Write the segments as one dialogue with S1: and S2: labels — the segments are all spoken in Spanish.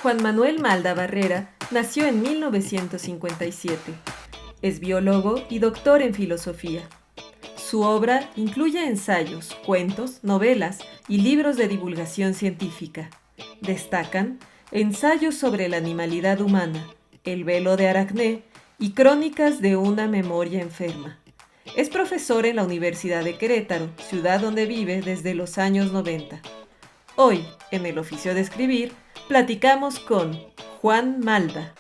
S1: Juan Manuel Malda Barrera nació en 1957. Es biólogo y doctor en filosofía. Su obra incluye ensayos, cuentos, novelas y libros de divulgación científica. Destacan ensayos sobre la animalidad humana, el velo de Aracné y crónicas de una memoria enferma. Es profesor en la Universidad de Querétaro, ciudad donde vive desde los años 90. Hoy, en el oficio de escribir, platicamos con Juan Malda.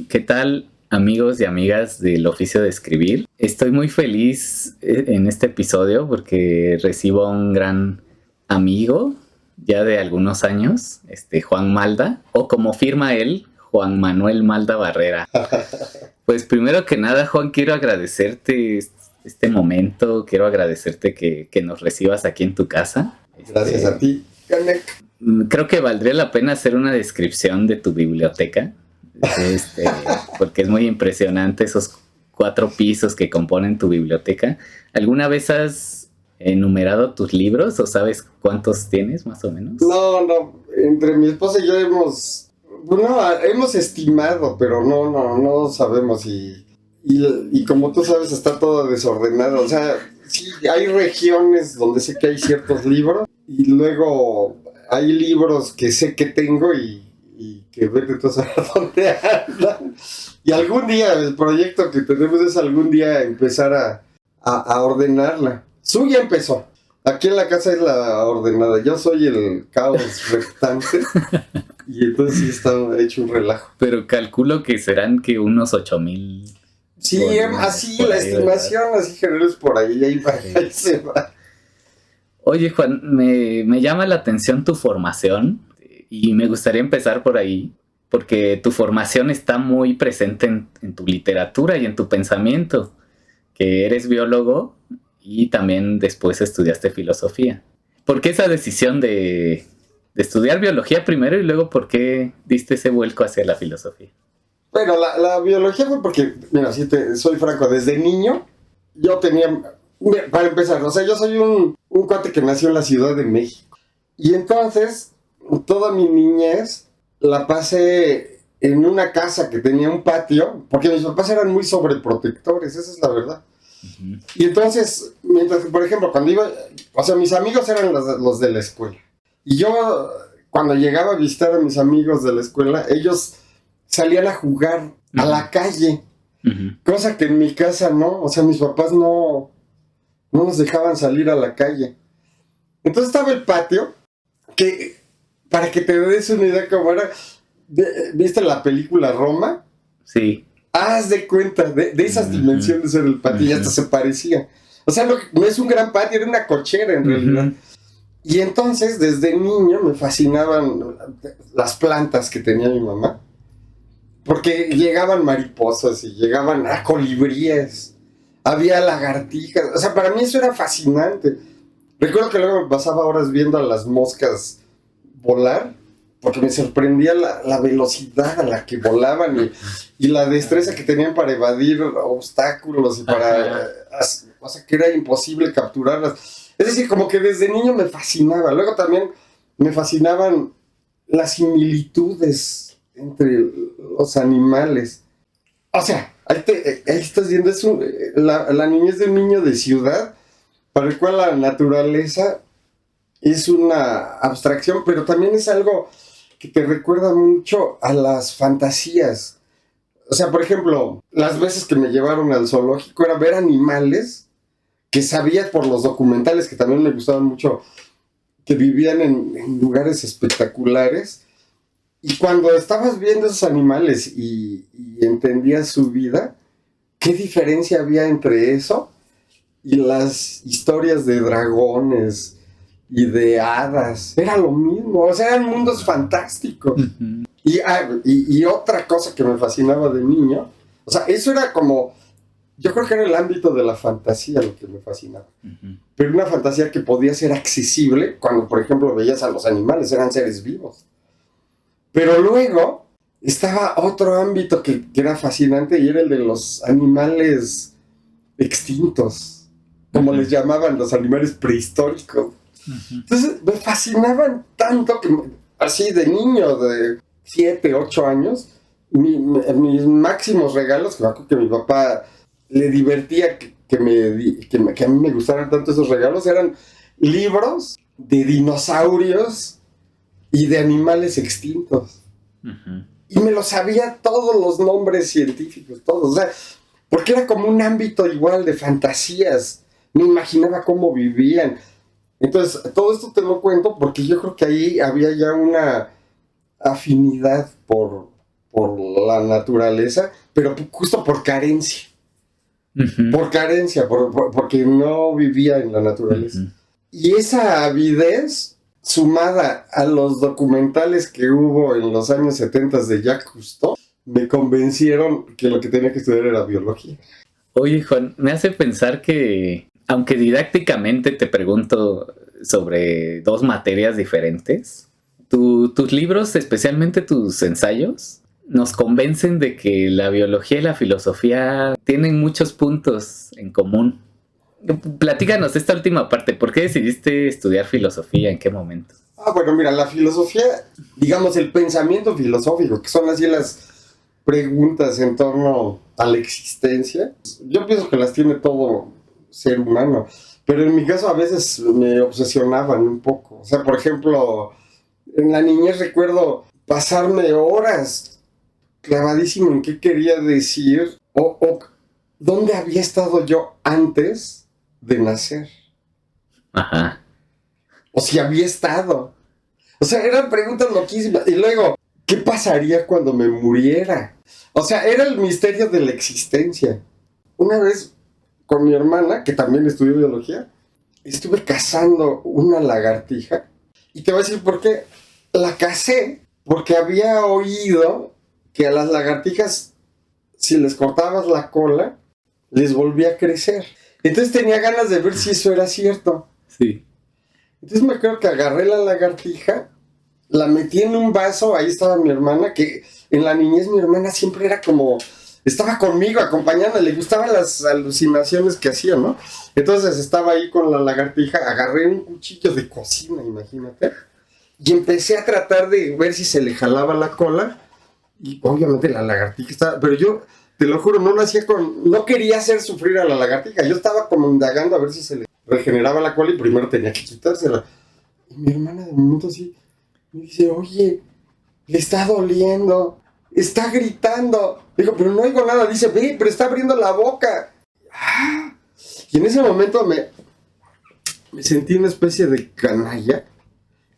S2: ¿Qué tal, amigos y amigas del oficio de escribir? Estoy muy feliz en este episodio porque recibo a un gran amigo ya de algunos años, Juan Malda, o como firma él, Juan Manuel Malda Barrera. Pues primero que nada, Juan, quiero agradecerte este momento, quiero agradecerte que nos recibas aquí en tu casa.
S3: Gracias a ti, Canek.
S2: Creo que valdría la pena hacer una descripción de tu biblioteca, porque es muy impresionante esos 4 pisos que componen tu biblioteca. ¿Alguna vez has enumerado tus libros o sabes cuántos tienes más o menos?
S3: No, entre mi esposa y yo hemos estimado, pero no sabemos y como tú sabes está todo desordenado. O sea, sí, hay regiones donde sé que hay ciertos libros y luego hay libros que sé que tengo y que vete tú a saber dónde andan. Y algún día, el proyecto que tenemos es algún día empezar a ordenarla. Suya empezó. Aquí en la casa es la ordenada. Yo soy el caos restante. Y entonces sí está hecho un relajo.
S2: Pero calculo que serán que unos 8,000.
S3: Sí, así la estimación, así general es por ahí se va.
S2: Oye, Juan, me llama la atención tu formación y me gustaría empezar por ahí, porque tu formación está muy presente en tu literatura y en tu pensamiento, que eres biólogo y también después estudiaste filosofía. ¿Por qué esa decisión de estudiar biología primero y luego por qué diste ese vuelco hacia la filosofía?
S3: Bueno, la biología fue porque, mira, soy franco, desde niño yo tenía, para empezar, o sea, yo soy un cuate que nació en la Ciudad de México. Y entonces, toda mi niñez la pasé en una casa que tenía un patio, porque mis papás eran muy sobreprotectores, esa es la verdad. Uh-huh. Y entonces, mientras que, por ejemplo, cuando iba, o sea, mis amigos eran los de la escuela. Y yo, cuando llegaba a visitar a mis amigos de la escuela, ellos salían a jugar a la calle, cosa que en mi casa no, o sea, mis papás no nos dejaban salir a la calle. Entonces estaba el patio, que para que te des una idea cómo era, ¿viste la película Roma?
S2: Sí.
S3: Haz de cuenta, de esas dimensiones era el patio, y hasta se parecía. O sea, no es un gran patio, era una cochera en realidad. Y entonces, desde niño, me fascinaban las plantas que tenía mi mamá. Porque llegaban mariposas y llegaban colibríes, había lagartijas, o sea, para mí eso era fascinante. Recuerdo que luego me pasaba horas viendo a las moscas volar, porque me sorprendía la velocidad a la que volaban y la destreza que tenían para evadir obstáculos y o sea, que era imposible capturarlas. Es decir, como que desde niño me fascinaba. Luego también me fascinaban las similitudes entre los animales. O sea, ahí estás viendo, la niñez de un niño de ciudad, para el cual la naturaleza es una abstracción, pero también es algo que te recuerda mucho a las fantasías. O sea, por ejemplo, las veces que me llevaron al zoológico era ver animales que sabía por los documentales, que también me gustaban mucho, que vivían en lugares espectaculares. Y cuando estabas viendo esos animales y entendías su vida, ¿qué diferencia había entre eso y las historias de dragones y de hadas? Era lo mismo, o sea, eran mundos fantásticos. Uh-huh. Y otra cosa que me fascinaba de niño, o sea, eso era como, yo creo que era el ámbito de la fantasía lo que me fascinaba. Uh-huh. Pero una fantasía que podía ser accesible cuando, por ejemplo, veías a los animales, eran seres vivos. Pero luego estaba otro ámbito que era fascinante y era el de los animales extintos, como les llamaban, los animales prehistóricos. Entonces me fascinaban tanto que así de niño de 7, 8 años, mis máximos regalos, que me acuerdo que mi papá le divertía que a mí me gustaran tanto esos regalos, eran libros de dinosaurios y de animales extintos. Uh-huh. Y me lo sabía todos los nombres científicos, todos. O sea, porque era como un ámbito igual de fantasías. Me imaginaba cómo vivían. Entonces, todo esto te lo cuento porque yo creo que ahí había ya una afinidad por la naturaleza, pero justo por carencia. Uh-huh. Por carencia, porque no vivía en la naturaleza. Uh-huh. Y esa avidez, sumada a los documentales que hubo en los años 70 de Jacques Cousteau, me convencieron que lo que tenía que estudiar era biología.
S2: Oye, Juan, me hace pensar que, aunque didácticamente te pregunto sobre dos materias diferentes, tus libros, especialmente tus ensayos, nos convencen de que la biología y la filosofía tienen muchos puntos en común. Platícanos esta última parte. ¿Por qué decidiste estudiar filosofía? ¿En qué momento?
S3: Bueno, mira, la filosofía, digamos, el pensamiento filosófico, que son así las preguntas en torno a la existencia, yo pienso que las tiene todo ser humano, pero en mi caso a veces me obsesionaban un poco. O sea, por ejemplo, en la niñez recuerdo pasarme horas clavadísimo en qué quería decir o dónde había estado yo antes de nacer.
S2: Ajá.
S3: O si había estado. O sea, eran preguntas loquísimas. Y luego, ¿qué pasaría cuando me muriera? O sea, era el misterio de la existencia. Una vez, con mi hermana, que también estudió biología, estuve cazando una lagartija. Y te voy a decir por qué. La cacé porque había oído que a las lagartijas, si les cortabas la cola, les volvía a crecer. Entonces tenía ganas de ver si eso era cierto.
S2: Sí.
S3: Entonces me acuerdo que agarré la lagartija, la metí en un vaso, ahí estaba mi hermana, que en la niñez mi hermana siempre era como, estaba conmigo acompañando, le gustaban las alucinaciones que hacía, ¿no? Entonces estaba ahí con la lagartija, agarré un cuchillo de cocina, imagínate, y empecé a tratar de ver si se le jalaba la cola, y obviamente la lagartija estaba, pero yo, te lo juro, no lo hacía no quería hacer sufrir a la lagartija, yo estaba como indagando a ver si se le regeneraba la cola y primero tenía que quitársela. Y mi hermana de momento así me dice, oye, le está doliendo, está gritando. Digo, pero no oigo nada. Dice, ve, pero está abriendo la boca. ¡Ah! Y en ese momento me sentí una especie de canalla.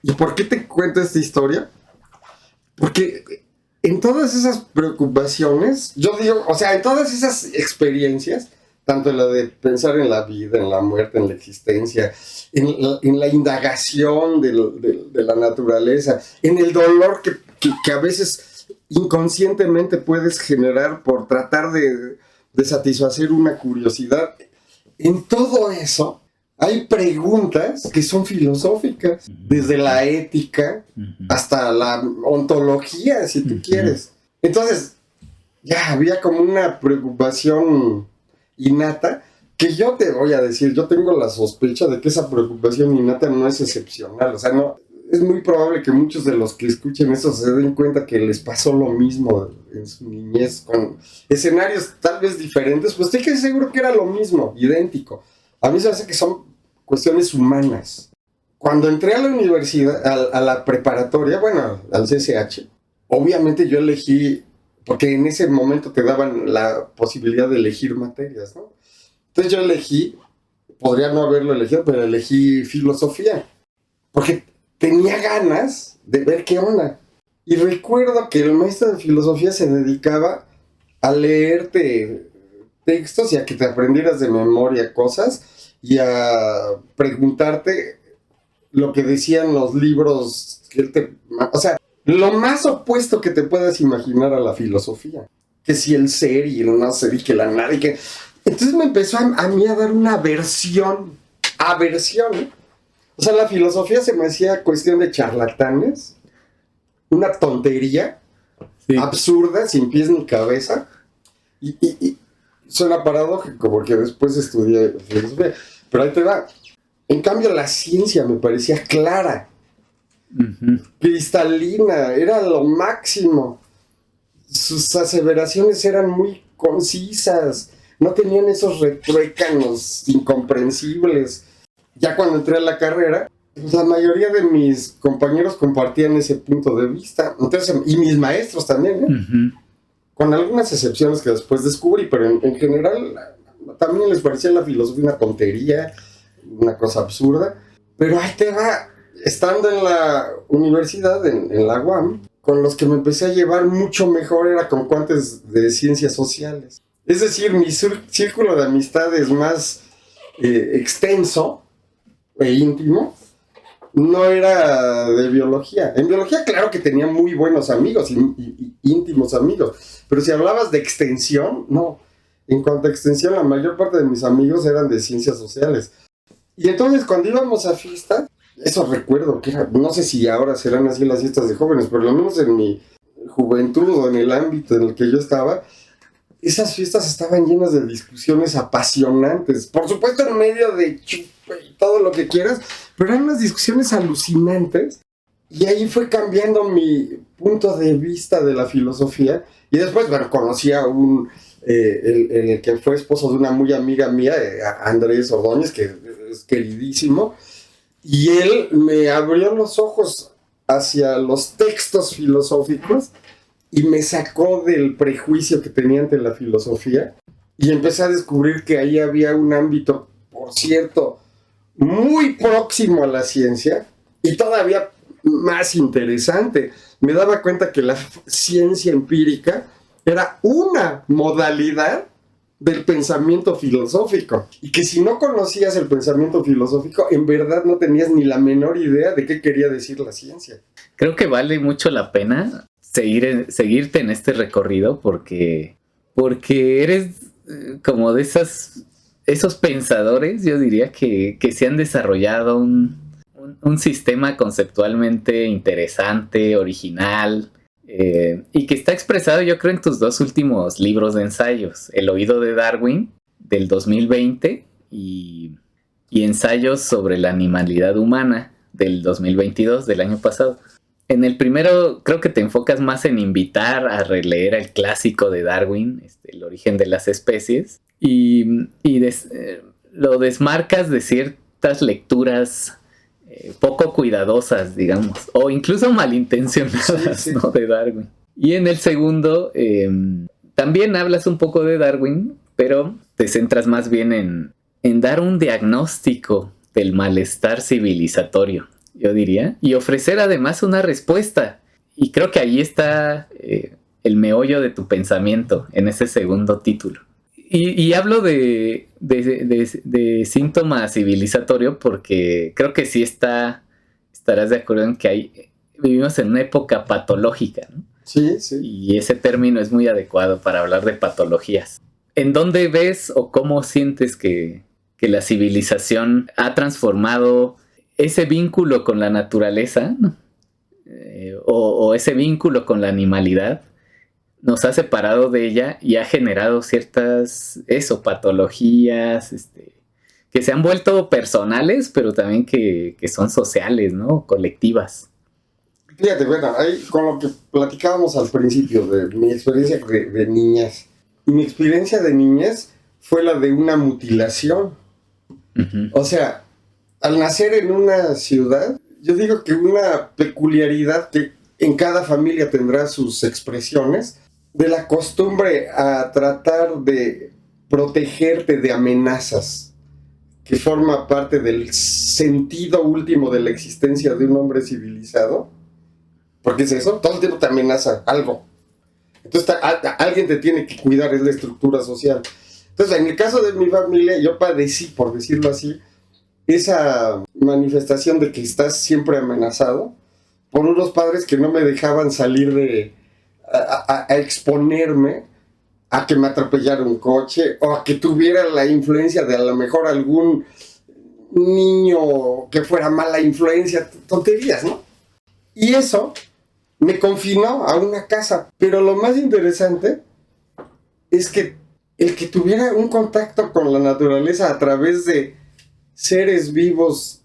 S3: ¿Y por qué te cuento esta historia? Porque en todas esas preocupaciones, yo digo, o sea, en todas esas experiencias, tanto en la de pensar en la vida, en la muerte, en la existencia, en la indagación de la naturaleza, en el dolor que a veces inconscientemente puedes generar por tratar de satisfacer una curiosidad. En todo eso hay preguntas que son filosóficas, desde la ética hasta la ontología, si tú quieres. Entonces, ya había como una preocupación innata, que yo te voy a decir, yo tengo la sospecha de que esa preocupación innata no es excepcional. O sea, no, es muy probable que muchos de los que escuchen eso se den cuenta que les pasó lo mismo en su niñez, con escenarios tal vez diferentes, pues estoy casi seguro que era lo mismo, idéntico. A mí se me hace que son cuestiones humanas. Cuando entré a la universidad, a la preparatoria, bueno, al CCH, obviamente yo elegí, porque en ese momento te daban la posibilidad de elegir materias, ¿no? Entonces yo elegí, podría no haberlo elegido, pero elegí filosofía, porque tenía ganas de ver qué onda. Y recuerdo que el maestro de filosofía se dedicaba a leerte textos y a que te aprendieras de memoria cosas y a preguntarte lo que decían los libros que él te... O sea, lo más opuesto que te puedas imaginar a la filosofía. Que si el ser y el no ser y que la nada y que... Entonces me empezó a mí a dar una aversión. O sea, la filosofía se me hacía cuestión de charlatanes. Una tontería. Sí. Absurda, sin pies ni cabeza. Y suena paradójico porque después estudié filosofía. Pero ahí te va. En cambio, la ciencia me parecía clara, cristalina, era lo máximo. Sus aseveraciones eran muy concisas, no tenían esos retruécanos incomprensibles. Ya cuando entré a la carrera, pues la mayoría de mis compañeros compartían ese punto de vista. Entonces, y mis maestros también, ¿eh? Con algunas excepciones que después descubrí, pero en general también les parecía la filosofía una tontería, una cosa absurda. Pero ahí te va, estando en la universidad, en la UAM, con los que me empecé a llevar mucho mejor era con cuates de ciencias sociales. Es decir, mi círculo de amistades más extenso e íntimo no era de biología. En biología, claro que tenía muy buenos amigos y íntimos amigos, pero si hablabas de extensión, no. En cuanto a extensión, la mayor parte de mis amigos eran de ciencias sociales. Y entonces, cuando íbamos a fiestas, eso recuerdo que era, no sé si ahora serán así las fiestas de jóvenes, pero al menos en mi juventud o en el ámbito en el que yo estaba, esas fiestas estaban llenas de discusiones apasionantes. Por supuesto, en medio de chupe y todo lo que quieras, pero eran unas discusiones alucinantes. Y ahí fue cambiando mi punto de vista de la filosofía. Y después, bueno, conocí a el que fue esposo de una muy amiga mía, Andrés Ordóñez, que es queridísimo. Y él me abrió los ojos hacia los textos filosóficos y me sacó del prejuicio que tenía ante la filosofía y empecé a descubrir que ahí había un ámbito, por cierto, muy próximo a la ciencia y todavía más interesante. Me daba cuenta que la ciencia empírica era una modalidad del pensamiento filosófico y que si no conocías el pensamiento filosófico, en verdad no tenías ni la menor idea de qué quería decir la ciencia.
S2: Creo que vale mucho la pena seguirte en este recorrido porque eres como de esos pensadores, yo diría, que se han desarrollado un sistema conceptualmente interesante, original, y que está expresado, yo creo, en tus dos últimos libros de ensayos, El oído de Darwin, del 2020, y Ensayos sobre la animalidad humana, del 2022, del año pasado. En el primero creo que te enfocas más en invitar a releer el clásico de Darwin, El origen de las especies, y lo desmarcas de ciertas lecturas poco cuidadosas, digamos, o incluso malintencionadas, sí. ¿No? De Darwin. Y en el segundo también hablas un poco de Darwin, pero te centras más bien en dar un diagnóstico del malestar civilizatorio, yo diría, y ofrecer además una respuesta. Y creo que ahí está el meollo de tu pensamiento en ese segundo título. Y hablo de síntoma civilizatorio porque creo que sí estarás de acuerdo en que vivimos en una época patológica, ¿no?
S3: Sí, sí.
S2: Y ese término es muy adecuado para hablar de patologías. ¿En dónde ves o cómo sientes que la civilización ha transformado ese vínculo con la naturaleza, ¿no? O ese vínculo con la animalidad? Nos ha separado de ella y ha generado ciertas, patologías, que se han vuelto personales, pero también que son sociales, ¿no? Colectivas.
S3: Fíjate, bueno, ahí con lo que platicábamos al principio de mi experiencia de niñez. Mi experiencia de niñez fue la de una mutilación. Uh-huh. O sea, al nacer en una ciudad, yo digo que una peculiaridad que en cada familia tendrá sus expresiones, de la costumbre a tratar de protegerte de amenazas, que forma parte del sentido último de la existencia de un hombre civilizado. Porque es eso, todo el tiempo te amenaza algo. Entonces alguien te tiene que cuidar, es la estructura social. Entonces, en el caso de mi familia, yo padecí, por decirlo así, esa manifestación de que estás siempre amenazado por unos padres que no me dejaban salir a exponerme a que me atropellara un coche o a que tuviera la influencia de a lo mejor algún niño que fuera mala influencia, tonterías, ¿no? Y eso me confinó a una casa. Pero lo más interesante es que el que tuviera un contacto con la naturaleza a través de seres vivos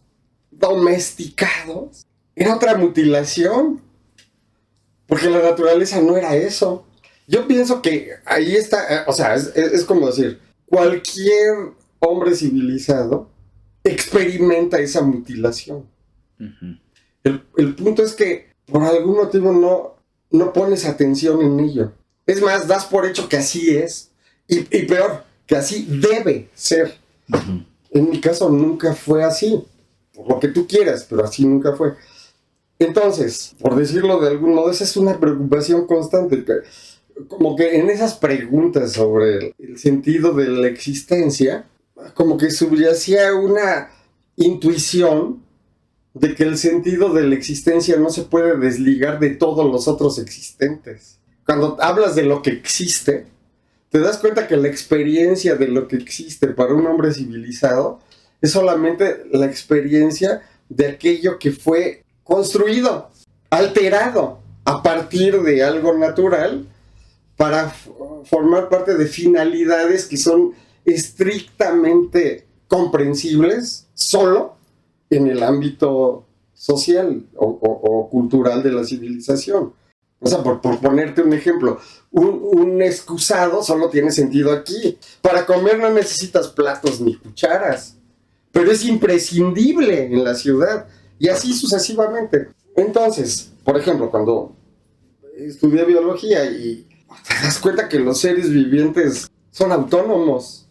S3: domesticados, era otra mutilación, porque la naturaleza no era eso. Yo pienso que ahí está, o sea, es como decir, cualquier hombre civilizado experimenta esa mutilación. Uh-huh. El punto es que por algún motivo no pones atención en ello. Es más, das por hecho que así es, y peor, que así debe ser. Uh-huh. En mi caso nunca fue así, por lo que tú quieras, pero así nunca fue. Entonces, por decirlo de algún modo, esa es una preocupación constante. Como que en esas preguntas sobre el sentido de la existencia, como que subyacía una intuición de que el sentido de la existencia no se puede desligar de todos los otros existentes. Cuando hablas de lo que existe, te das cuenta que la experiencia de lo que existe para un hombre civilizado es solamente la experiencia de aquello que fue construido, alterado a partir de algo natural para formar parte de finalidades que son estrictamente comprensibles solo en el ámbito social o cultural de la civilización. O sea, por ponerte un ejemplo, un excusado solo tiene sentido aquí. Para comer no necesitas platos ni cucharas, pero es imprescindible en la ciudad, y así sucesivamente. Entonces, por ejemplo, cuando estudié biología y te das cuenta que los seres vivientes son autónomos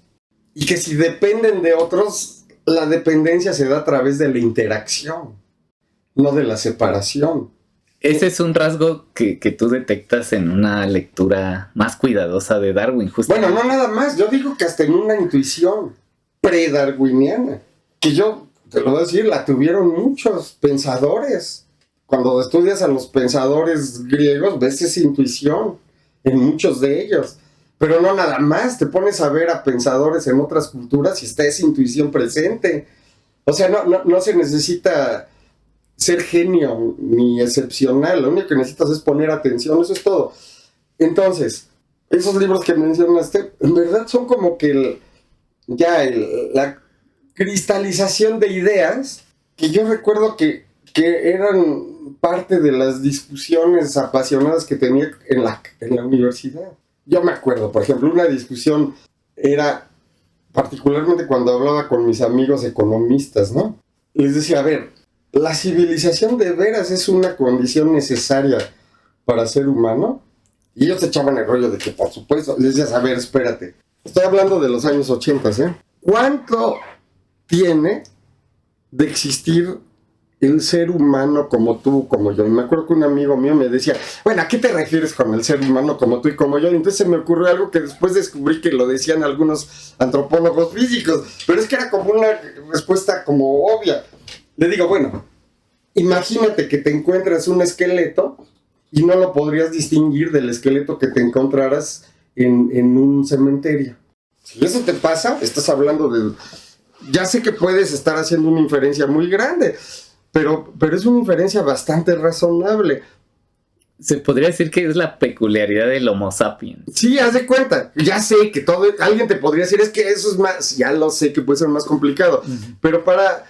S3: y que si dependen de otros, la dependencia se da a través de la interacción, no de la separación.
S2: Ese es un rasgo que tú detectas en una lectura más cuidadosa de Darwin, justamente.
S3: Bueno, no nada más, yo digo que hasta en una intuición pre-darwiniana, que yo, te lo voy a decir, la tuvieron muchos pensadores. Cuando estudias a los pensadores griegos, ves esa intuición en muchos de ellos. Pero no nada más, te pones a ver a pensadores en otras culturas y está esa intuición presente. O sea, no se necesita ser genio ni excepcional, lo único que necesitas es poner atención, eso es todo. Entonces, esos libros que mencionaste, en verdad son como que la cristalización de ideas que yo recuerdo que eran parte de las discusiones apasionadas que tenía en la universidad. Yo me acuerdo, por ejemplo, una discusión era particularmente cuando hablaba con mis amigos economistas, ¿no? Les decía, a ver, ¿la civilización de veras es una condición necesaria para ser humano? Y ellos se echaban el rollo de que, por supuesto, les decías, a ver, espérate. Estoy hablando de los años 80, ¿eh? ¿Cuánto tiene de existir el ser humano como tú, como yo? Y me acuerdo que un amigo mío me decía, bueno, ¿a qué te refieres con el ser humano como tú y como yo? Y entonces se me ocurrió algo que después descubrí que lo decían algunos antropólogos físicos, pero es que era como una respuesta como obvia. Le digo, bueno, imagínate que te encuentras un esqueleto y no lo podrías distinguir del esqueleto que te encontraras en un cementerio. Si eso te pasa, estás hablando de... Ya sé que puedes estar haciendo una inferencia muy grande, pero es una inferencia bastante razonable.
S2: Se podría decir que es la peculiaridad del Homo sapiens.
S3: Sí, haz de cuenta. Ya sé que alguien te podría decir, es que eso es más... Ya lo sé que puede ser más complicado, uh-huh. Pero para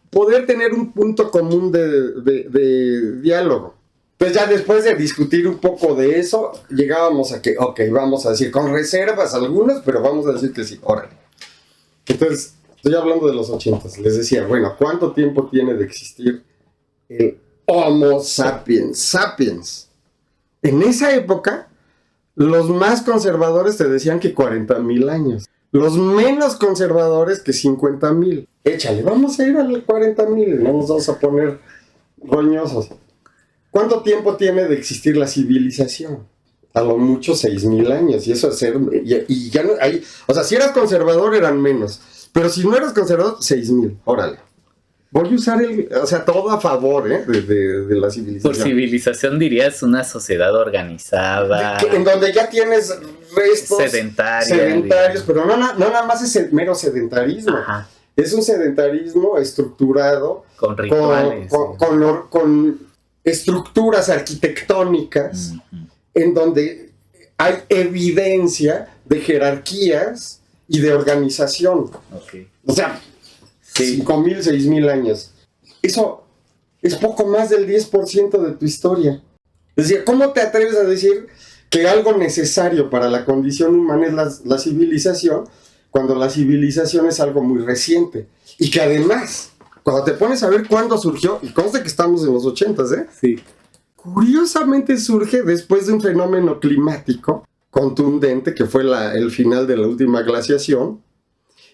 S3: poder tener un punto común de diálogo. Pues ya después de discutir un poco de eso, llegábamos a que, ok, vamos a decir, con reservas algunas, pero vamos a decir que sí, órale. Entonces, estoy hablando de los 80s, les decía, bueno, ¿cuánto tiempo tiene de existir el Homo sapiens? En esa época, los más conservadores te decían que 40,000 años. Los menos conservadores que 50,000. Échale, vamos a ir a los 40,000, no nos vamos a poner roñosos. ¿Cuánto tiempo tiene de existir la civilización? A lo mucho 6,000 años. Y eso es ser... Y ya no hay... O sea, si eras conservador eran menos. Pero si no eras conservador, 6,000. Órale. Voy a usar todo a favor, de la civilización.
S2: Por civilización dirías una sociedad organizada.
S3: En donde ya tienes restos
S2: sedentarios,
S3: pero no nada más es el mero sedentarismo. Ajá. Es un sedentarismo estructurado.
S2: Con rituales.
S3: Con estructuras arquitectónicas, uh-huh. En donde hay evidencia de jerarquías y de organización.
S2: Okay.
S3: O sea,
S2: Sí.
S3: 5.000, 6.000 años. Eso es poco más del 10% de tu historia. Es decir, ¿cómo te atreves a decir que algo necesario para la condición humana es la civilización, cuando la civilización es algo muy reciente? Y que además, cuando te pones a ver cuándo surgió, y conste que estamos en los 80s,
S2: Sí.
S3: curiosamente surge después de un fenómeno climático contundente, que fue el final de la última glaciación,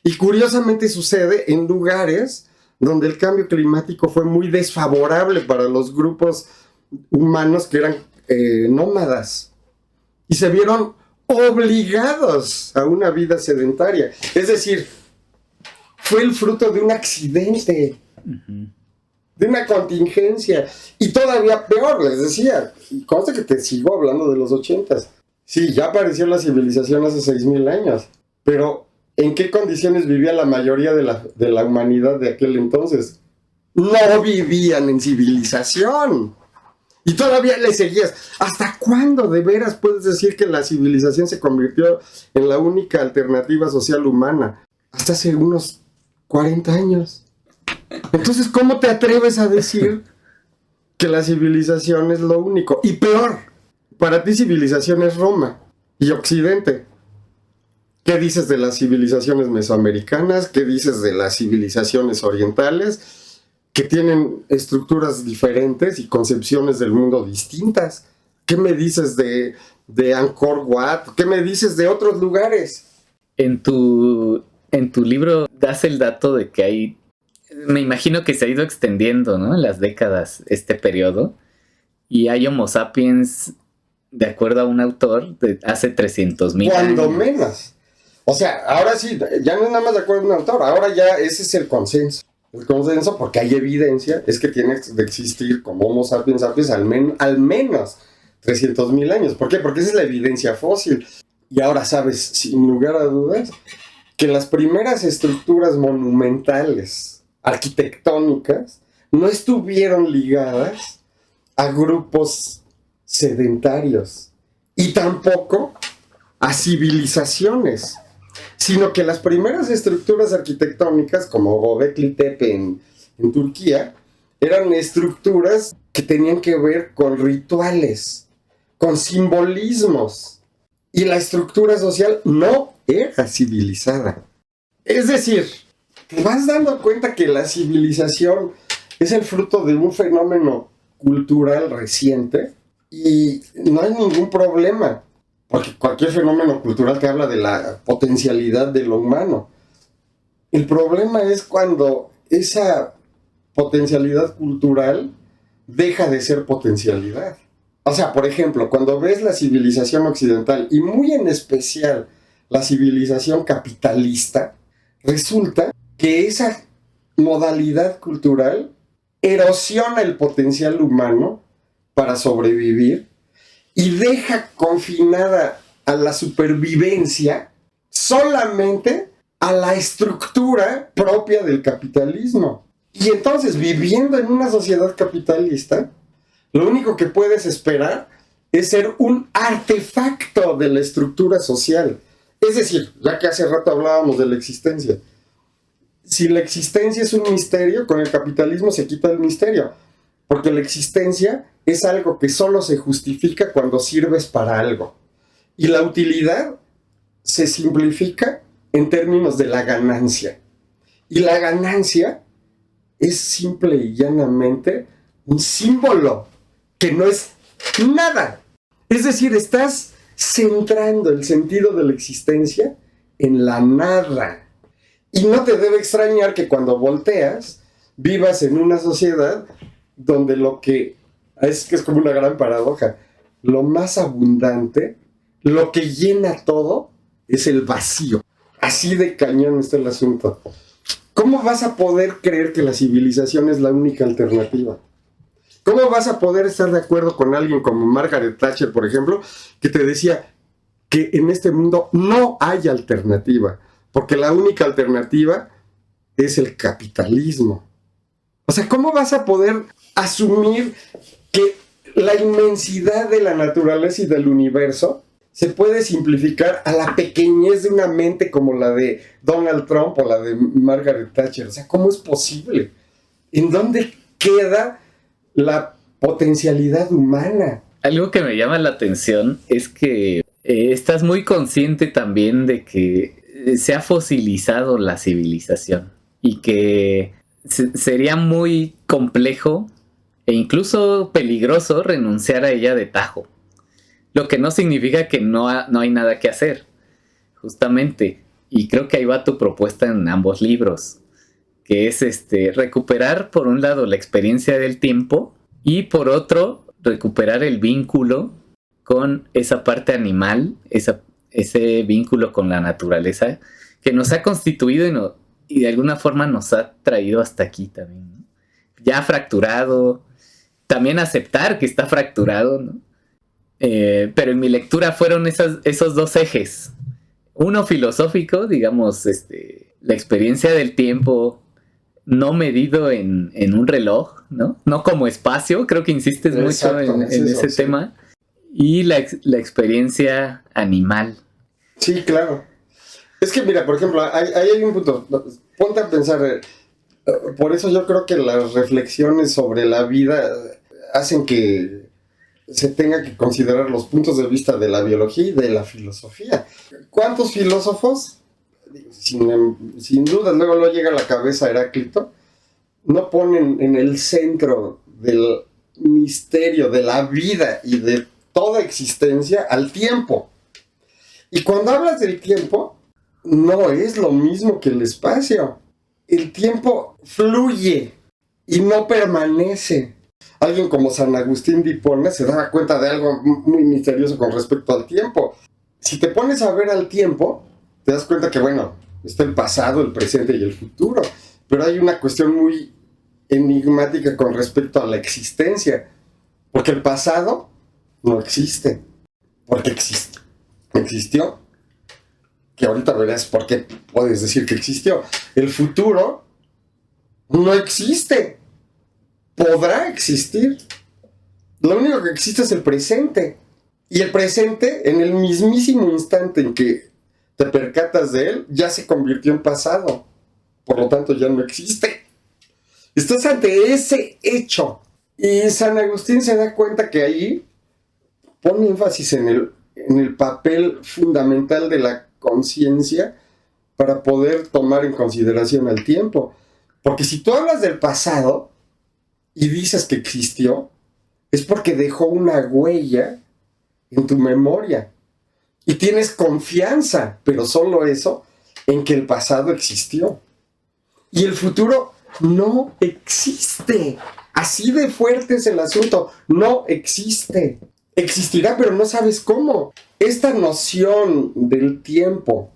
S3: y curiosamente sucede en lugares donde el cambio climático fue muy desfavorable para los grupos humanos que eran nómadas, y se vieron obligados a una vida sedentaria. Es decir, fue el fruto de un accidente, de una contingencia, y todavía peor, les decía, y consta que te sigo hablando de los 80s. Sí, ya apareció la civilización hace 6.000 años, pero ¿en qué condiciones vivía la mayoría de la humanidad de aquel entonces? No vivían en civilización. Y todavía le seguías. ¿Hasta cuándo de veras puedes decir que la civilización se convirtió en la única alternativa social humana? Hasta hace unos 40 años. Entonces, ¿cómo te atreves a decir que la civilización es lo único? Y peor, para ti civilización es Roma y Occidente. ¿Qué dices de las civilizaciones mesoamericanas? ¿Qué dices de las civilizaciones orientales? Que tienen estructuras diferentes y concepciones del mundo distintas. ¿Qué me dices de Angkor Wat? ¿Qué me dices de otros lugares?
S2: En tu libro das el dato de que hay, me imagino que se ha ido extendiendo, ¿no? En las décadas este periodo, y hay Homo sapiens, de acuerdo a un autor, de hace 300,000 años.
S3: Cuando menos. O sea, ahora sí, ya no es nada más de acuerdo a un autor, ahora ya ese es el consenso. El consenso, porque hay evidencia, es que tiene de existir como Homo sapiens sapiens al menos 300,000 años. ¿Por qué? Porque esa es la evidencia fósil. Y ahora sabes, sin lugar a dudas, que las primeras estructuras monumentales, arquitectónicas, no estuvieron ligadas a grupos sedentarios y tampoco a civilizaciones, sino que las primeras estructuras arquitectónicas, como Göbekli Tepe en Turquía, eran estructuras que tenían que ver con rituales, con simbolismos, y la estructura social no era civilizada. Es decir, te vas dando cuenta que la civilización es el fruto de un fenómeno cultural reciente y no hay ningún problema. Porque cualquier fenómeno cultural te habla de la potencialidad de lo humano. El problema es cuando esa potencialidad cultural deja de ser potencialidad. O sea, por ejemplo, cuando ves la civilización occidental, y muy en especial la civilización capitalista, resulta que esa modalidad cultural erosiona el potencial humano para sobrevivir y deja confinada a la supervivencia solamente a la estructura propia del capitalismo. Y entonces, viviendo en una sociedad capitalista, lo único que puedes esperar es ser un artefacto de la estructura social. Es decir, ya que hace rato hablábamos de la existencia, si la existencia es un misterio, con el capitalismo se quita el misterio, porque la existencia es algo que solo se justifica cuando sirves para algo. Y la utilidad se simplifica en términos de la ganancia. Y la ganancia es simple y llanamente un símbolo que no es nada. Es decir, estás centrando el sentido de la existencia en la nada. Y no te debe extrañar que cuando volteas, vivas en una sociedad donde lo que es como una gran paradoja, lo más abundante, lo que llena todo, es el vacío. Así de cañón está el asunto. ¿Cómo vas a poder creer que la civilización es la única alternativa? ¿Cómo vas a poder estar de acuerdo con alguien como Margaret Thatcher, por ejemplo, que te decía que en este mundo no hay alternativa, porque la única alternativa es el capitalismo? O sea, ¿cómo vas a poder asumir que la inmensidad de la naturaleza y del universo se puede simplificar a la pequeñez de una mente como la de Donald Trump o la de Margaret Thatcher. O sea, ¿cómo es posible? ¿En dónde queda la potencialidad humana?
S2: Algo que me llama la atención es que estás muy consciente también de que se ha fosilizado la civilización y que sería muy complejo e incluso peligroso renunciar a ella de tajo. Lo que no significa que no hay nada que hacer, justamente. Y creo que ahí va tu propuesta en ambos libros, que es recuperar por un lado la experiencia del tiempo y por recuperar el vínculo con esa parte animal, ese vínculo con la naturaleza que nos ha constituido y de alguna forma nos ha traído hasta aquí también, ¿no? Ya fracturado, también aceptar que está fracturado, ¿no? Pero en mi lectura fueron esos dos ejes. Uno filosófico, digamos, la experiencia del tiempo no medido en un reloj, ¿no? No como espacio, creo que insistes mucho en ese tema. Y la experiencia animal.
S3: Sí, claro. Es que mira, por ejemplo, hay un punto. Ponte a pensar. Por eso yo creo que las reflexiones sobre la vida hacen que se tenga que considerar los puntos de vista de la biología y de la filosofía. ¿Cuántos filósofos, sin duda, luego no llega a la cabeza Heráclito, no ponen en el centro del misterio de la vida y de toda existencia al tiempo? Y cuando hablas del tiempo, no es lo mismo que el espacio. El tiempo fluye y no permanece. Alguien como San Agustín de Hipona se daba cuenta de algo muy misterioso con respecto al tiempo. Si te pones a ver al tiempo, te das cuenta que, bueno, está el pasado, el presente y el futuro. Pero hay una cuestión muy enigmática con respecto a la existencia. Porque el pasado no existe. Porque existió. Que ahorita verás por qué puedes decir que existió. El futuro no existe. Podrá existir. Lo único que existe es el presente. Y el presente, en el mismísimo instante en que te percatas de él, ya se convirtió en pasado. Por lo tanto, ya no existe. Estás ante ese hecho. Y San Agustín se da cuenta que ahí pone énfasis en el papel fundamental de la conciencia para poder tomar en consideración el tiempo. Porque si tú hablas del pasado y dices que existió, es porque dejó una huella en tu memoria. Y tienes confianza, pero solo eso, en que el pasado existió. Y el futuro no existe. Así de fuerte es el asunto. No existe. Existirá, pero no sabes cómo. Esta noción del tiempo,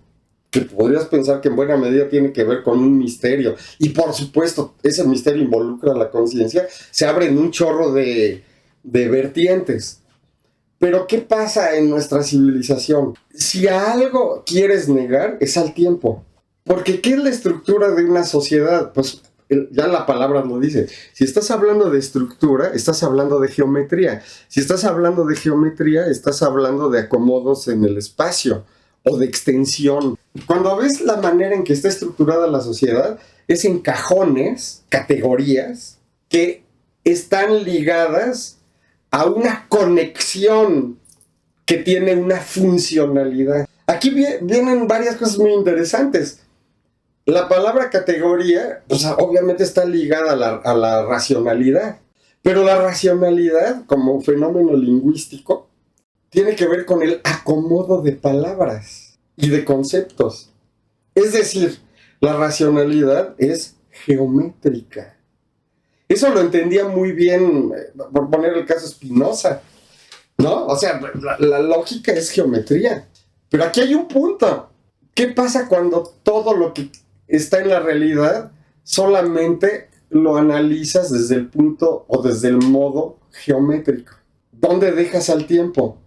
S3: que podrías pensar que en buena medida tiene que ver con un misterio, y por supuesto ese misterio involucra la conciencia, se abre en un chorro de vertientes. Pero ¿qué pasa en nuestra civilización? Si a algo quieres negar, es al tiempo. Porque ¿qué es la estructura de una sociedad? Pues ya la palabra lo dice. Si estás hablando de estructura, estás hablando de geometría. Si estás hablando de geometría, estás hablando de acomodos en el espacio o de extensión. Cuando ves la manera en que está estructurada la sociedad, es en cajones, categorías, que están ligadas a una conexión que tiene una funcionalidad. Aquí vienen varias cosas muy interesantes. La palabra categoría, pues, obviamente está ligada a la racionalidad, pero la racionalidad como fenómeno lingüístico tiene que ver con el acomodo de palabras y de conceptos. Es decir, la racionalidad es geométrica. Eso lo entendía muy bien, por poner el caso Spinoza, ¿no? O sea, la lógica es geometría. Pero aquí hay un punto. ¿Qué pasa cuando todo lo que está en la realidad solamente lo analizas desde el punto o desde el modo geométrico? ¿Dónde dejas al tiempo?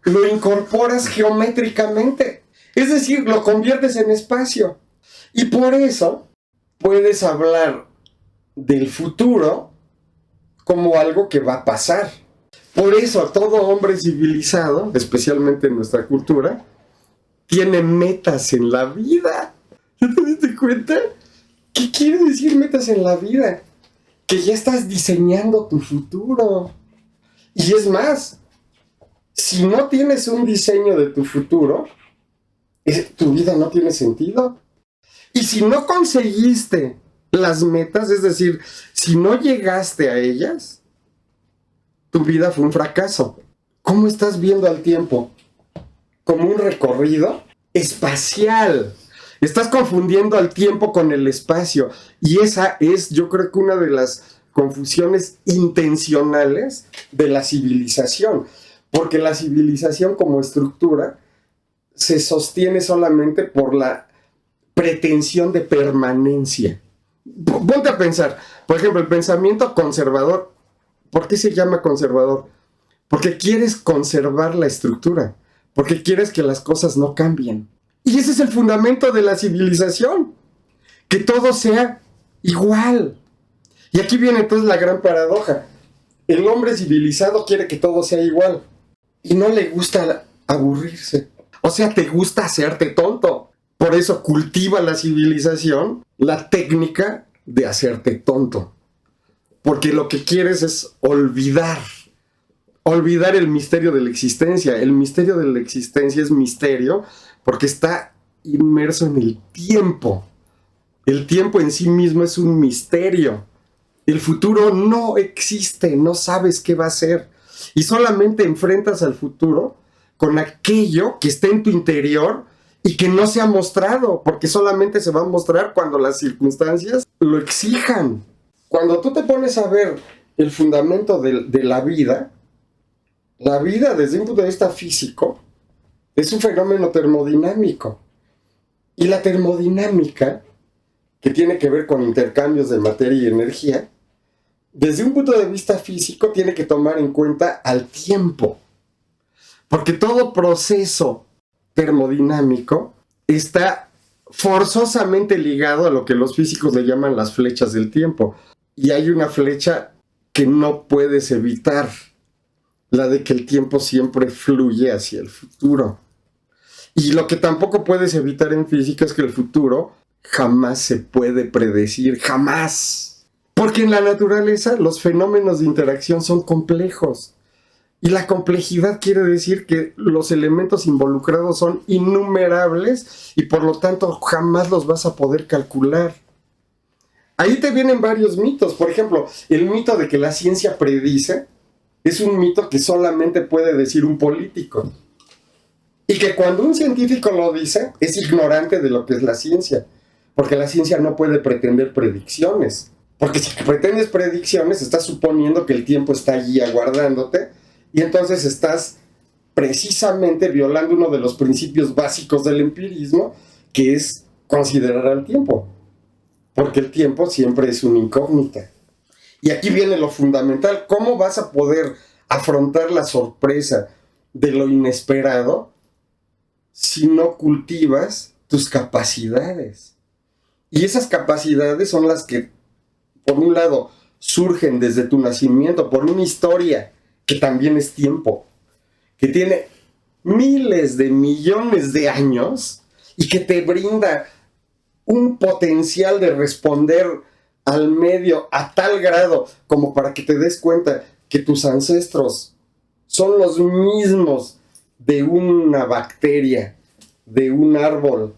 S3: Lo incorporas geométricamente. Es decir, lo conviertes en espacio. Y por eso puedes hablar del futuro como algo que va a pasar. Por eso todo hombre civilizado, especialmente en nuestra cultura, tiene metas en la vida. ¿Ya te diste cuenta? ¿Qué quiere decir metas en la vida? Que ya estás diseñando tu futuro. Y es más, si no tienes un diseño de tu futuro, tu vida no tiene sentido. Y si no conseguiste las metas, es decir, si no llegaste a ellas, tu vida fue un fracaso. ¿Cómo estás viendo al tiempo? Como un recorrido espacial. Estás confundiendo al tiempo con el espacio. Y esa es, yo creo que una de las confusiones intencionales de la civilización. Porque la civilización como estructura se sostiene solamente por la pretensión de permanencia. Ponte a pensar, por ejemplo, el pensamiento conservador. ¿Por qué se llama conservador? Porque quieres conservar la estructura, porque quieres que las cosas no cambien. Y ese es el fundamento de la civilización, que todo sea igual. Y aquí viene entonces la gran paradoja. El hombre civilizado quiere que todo sea igual y no le gusta aburrirse. O sea, te gusta hacerte tonto. Por eso cultiva la civilización la técnica de hacerte tonto. Porque lo que quieres es olvidar el misterio de la existencia. El misterio de la existencia es misterio porque está inmerso en el tiempo. El tiempo en sí mismo es un misterio. El futuro no existe, no sabes qué va a ser. Y solamente enfrentas al futuro con aquello que está en tu interior y que no se ha mostrado, porque solamente se va a mostrar cuando las circunstancias lo exijan. Cuando tú te pones a ver el fundamento de la vida desde un punto de vista físico es un fenómeno termodinámico. Y la termodinámica, que tiene que ver con intercambios de materia y energía, desde un punto de vista físico tiene que tomar en cuenta al tiempo. Porque todo proceso termodinámico está forzosamente ligado a lo que los físicos le llaman las flechas del tiempo. Y hay una flecha que no puedes evitar, la de que el tiempo siempre fluye hacia el futuro. Y lo que tampoco puedes evitar en física es que el futuro jamás se puede predecir, jamás. Porque en la naturaleza los fenómenos de interacción son complejos. Y la complejidad quiere decir que los elementos involucrados son innumerables y por lo tanto jamás los vas a poder calcular. Ahí te vienen varios mitos. Por ejemplo, el mito de que la ciencia predice es un mito que solamente puede decir un político. Y que cuando un científico lo dice, es ignorante de lo que es la ciencia. Porque la ciencia no puede pretender predicciones. Porque si pretendes predicciones, estás suponiendo que el tiempo está allí aguardándote. Y entonces estás precisamente violando uno de los principios básicos del empirismo, que es considerar al tiempo. Porque el tiempo siempre es una incógnita. Y aquí viene lo fundamental. ¿Cómo vas a poder afrontar la sorpresa de lo inesperado si no cultivas tus capacidades? Y esas capacidades son las que, por un lado, surgen desde tu nacimiento, por una historia que también es tiempo, que tiene miles de millones de años y que te brinda un potencial de responder al medio a tal grado como para que te des cuenta que tus ancestros son los mismos de una bacteria, de un árbol,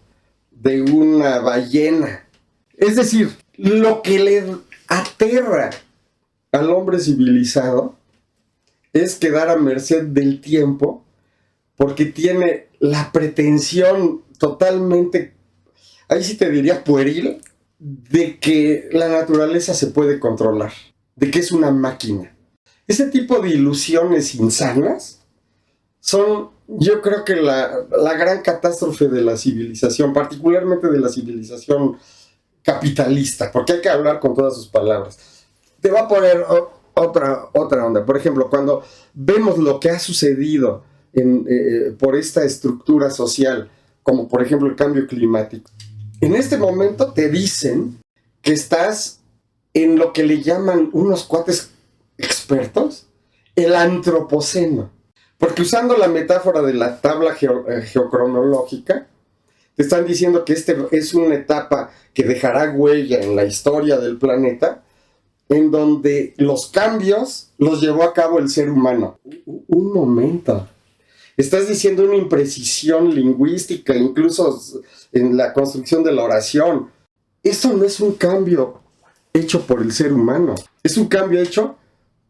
S3: de una ballena. Es decir, lo que le aterra al hombre civilizado es quedar a merced del tiempo porque tiene la pretensión totalmente, ahí sí te diría pueril, de que la naturaleza se puede controlar, de que es una máquina. Ese tipo de ilusiones insanas son, yo creo que la gran catástrofe de la civilización, particularmente de la civilización capitalista, porque hay que hablar con todas sus palabras. Te voy a poner otra onda. Por ejemplo, cuando vemos lo que ha sucedido por esta estructura social, como por ejemplo el cambio climático, en este momento te dicen que estás en lo que le llaman unos cuates expertos el antropoceno. Porque usando la metáfora de la tabla geocronológica, te están diciendo que es una etapa que dejará huella en la historia del planeta, en donde los cambios los llevó a cabo el ser humano. Un momento. Estás diciendo una imprecisión lingüística, incluso en la construcción de la oración. Esto no es un cambio hecho por el ser humano. Es un cambio hecho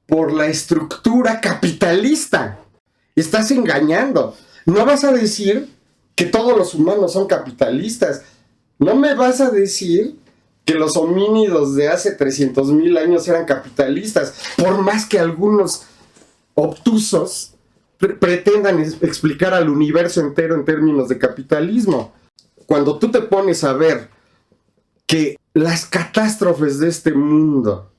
S3: por la estructura capitalista. Estás engañando. No vas a decir que todos los humanos son capitalistas. No me vas a decir que los homínidos de hace 300,000 años eran capitalistas, por más que algunos obtusos pretendan explicar al universo entero en términos de capitalismo. Cuando tú te pones a ver que las catástrofes de este mundo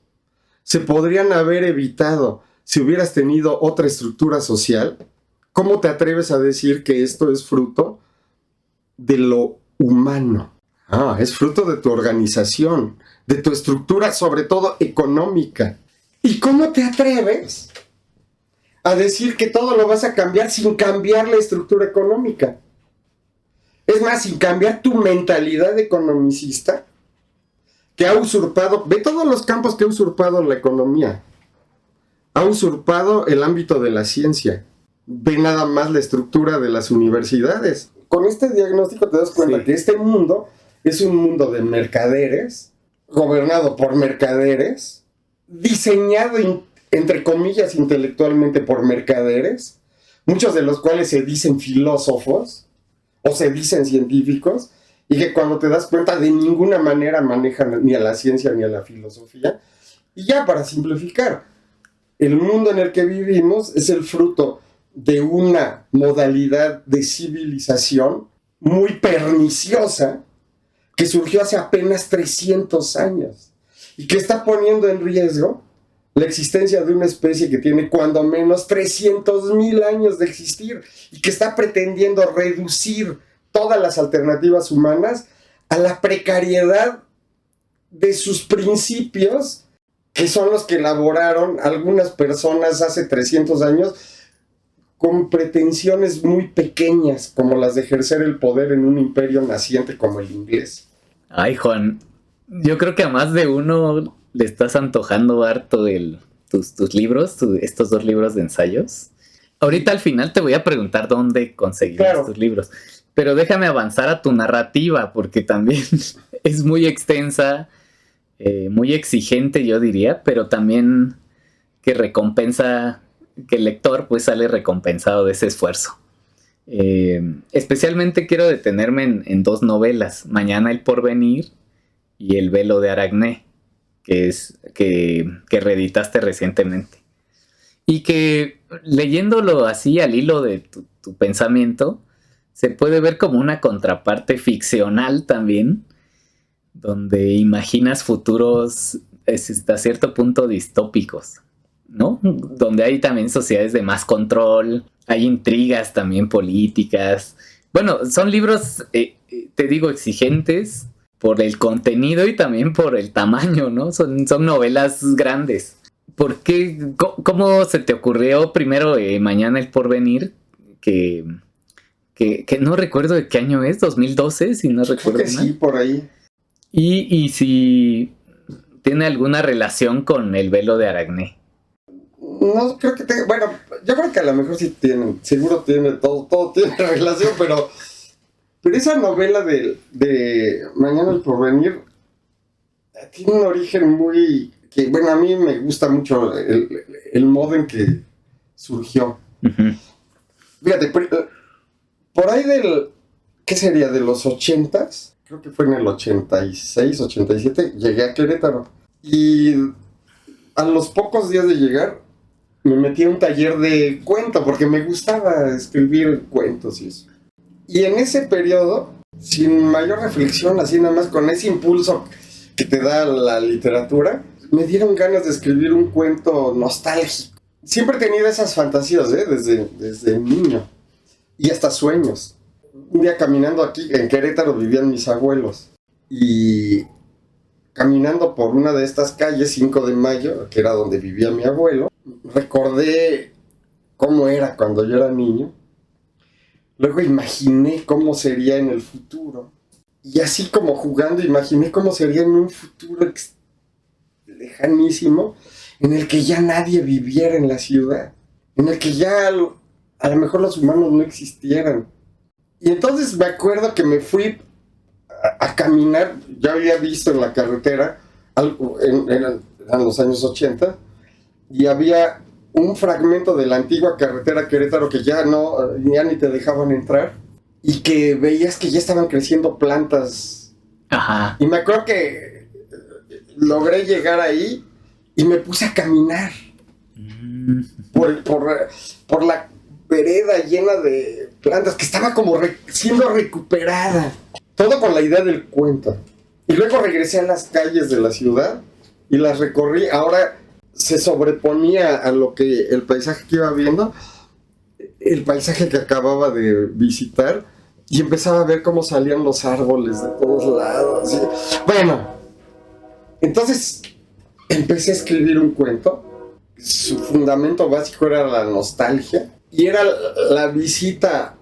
S3: se podrían haber evitado si hubieras tenido otra estructura social, ¿cómo te atreves a decir que esto es fruto de lo humano? Es fruto de tu organización, de tu estructura, sobre todo económica. ¿Y cómo te atreves a decir que todo lo vas a cambiar sin cambiar la estructura económica? Es más, sin cambiar tu mentalidad economicista, que ha usurpado, ve todos los campos que ha usurpado la economía. Ha usurpado el ámbito de la ciencia. Ve nada más la estructura de las universidades. Con este diagnóstico te das cuenta que este mundo es un mundo de mercaderes, gobernado por mercaderes, diseñado entre comillas intelectualmente por mercaderes, muchos de los cuales se dicen filósofos o se dicen científicos, y que cuando te das cuenta de ninguna manera manejan ni a la ciencia ni a la filosofía. Y ya para simplificar, el mundo en el que vivimos es el fruto de una modalidad de civilización muy perniciosa que surgió hace apenas 300 años y que está poniendo en riesgo la existencia de una especie que tiene cuando menos 300,000 años de existir y que está pretendiendo reducir todas las alternativas humanas a la precariedad de sus principios, que son los que elaboraron algunas personas hace 300 años con pretensiones muy pequeñas, como las de ejercer el poder en un imperio naciente como el inglés.
S2: Ay, Juan, yo creo que a más de uno le estás antojando harto tus libros, estos 2 libros de ensayos. Ahorita al final te voy a preguntar dónde conseguir estos libros, pero déjame avanzar a tu narrativa, porque también es muy extensa, muy exigente, yo diría, pero también que recompensa, que el lector pues sale recompensado de ese esfuerzo. Especialmente quiero detenerme en 2 novelas, Mañana el porvenir y El velo de Aracné, que reeditaste recientemente. Y que leyéndolo así al hilo de tu pensamiento, se puede ver como una contraparte ficcional también, donde imaginas futuros hasta cierto punto distópicos, ¿no? Donde hay también sociedades de más control, hay intrigas también políticas. Bueno, son libros, te digo, exigentes por el contenido y también por el tamaño, ¿no? Son novelas grandes. ¿Por qué? ¿Cómo se te ocurrió primero Mañana el porvenir? Que no recuerdo de qué año es, 2012, si no recuerdo mal.
S3: Sí, por ahí.
S2: Y si tiene alguna relación con El velo de Aracné.
S3: No creo que tenga, bueno, yo creo que a lo mejor sí tienen, seguro tiene, todo tiene relación, pero esa novela de Mañana el porvenir tiene un origen muy, que bueno, a mí me gusta mucho el modo en que surgió. Uh-huh. Fíjate, por ahí ¿qué sería? De los 80s, creo que fue en el 86, 87, llegué a Querétaro. Y a los pocos días de llegar, me metí a un taller de cuento, porque me gustaba escribir cuentos y eso. Y en ese periodo, sin mayor reflexión, así nada más con ese impulso que te da la literatura, me dieron ganas de escribir un cuento nostálgico. Siempre he tenido esas fantasías, desde niño. Y hasta sueños. Un día caminando aquí, en Querétaro vivían mis abuelos. Y caminando por una de estas calles, 5 de Mayo, que era donde vivía mi abuelo, recordé cómo era cuando yo era niño. Luego imaginé cómo sería en el futuro. Y así como jugando, imaginé cómo sería en un futuro lejanísimo, en el que ya nadie viviera en la ciudad. En el que ya a lo mejor los humanos no existieran. Y entonces me acuerdo que me fui a caminar. Ya había visto en la carretera, eran los años 80, y había un fragmento de la antigua carretera Querétaro que ya ni te dejaban entrar, y que veías que ya estaban creciendo plantas.
S2: Ajá.
S3: Y me acuerdo que logré llegar ahí y me puse a caminar por la vereda llena de plantas que estaba como siendo recuperada. Todo con la idea del cuento. Y luego regresé a las calles de la ciudad y las recorrí. Ahora se sobreponía a lo que el paisaje que iba viendo, el paisaje que acababa de visitar, y empezaba a ver cómo salían los árboles de todos lados. Bueno, entonces empecé a escribir un cuento. Su fundamento básico era la nostalgia, y era la visita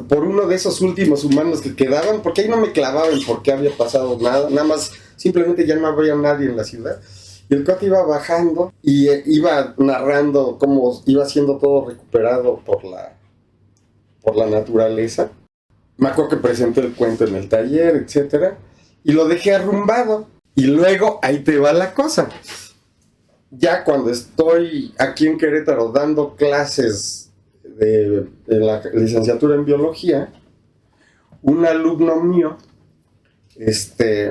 S3: por uno de esos últimos humanos que quedaban, porque ahí no me clavaba en por qué había pasado nada más simplemente ya no había nadie en la ciudad. Y el cuate iba bajando y iba narrando cómo iba siendo todo recuperado por la naturaleza. Me acuerdo que presenté el cuento en el taller, etcétera, y lo dejé arrumbado. Y luego ahí te va la cosa. Ya cuando estoy aquí en Querétaro dando clases de la licenciatura en biología, un alumno mío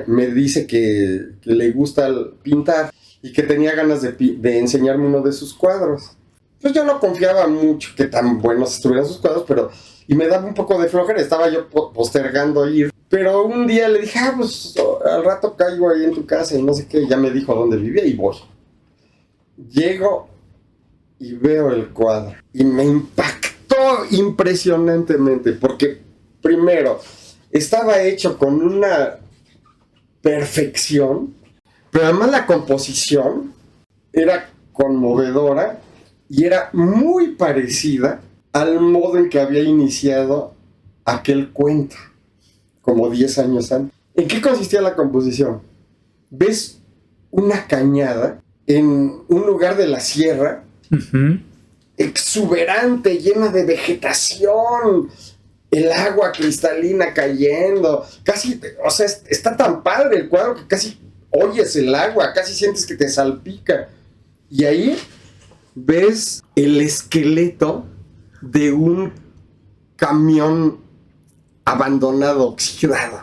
S3: me dice que le gusta pintar y que tenía ganas de enseñarme uno de sus cuadros. Pues yo no confiaba mucho que tan buenos estuvieran sus cuadros, y me daba un poco de flojera, estaba yo postergando ir. Pero un día le dije, pues al rato caigo ahí en tu casa y no sé qué, ya me dijo dónde vivía y voy. Llego y veo el cuadro y me impactó impresionantemente, porque primero estaba hecho con una perfección, pero además la composición era conmovedora y era muy parecida al modo en que había iniciado aquel cuento, como 10 años antes. ¿En qué consistía la composición? Ves una cañada en un lugar de la sierra, exuberante, llena de vegetación, el agua cristalina cayendo, casi, o sea, está tan padre el cuadro que casi oyes el agua, casi sientes que te salpica. Y ahí ves el esqueleto de un camión abandonado, oxidado.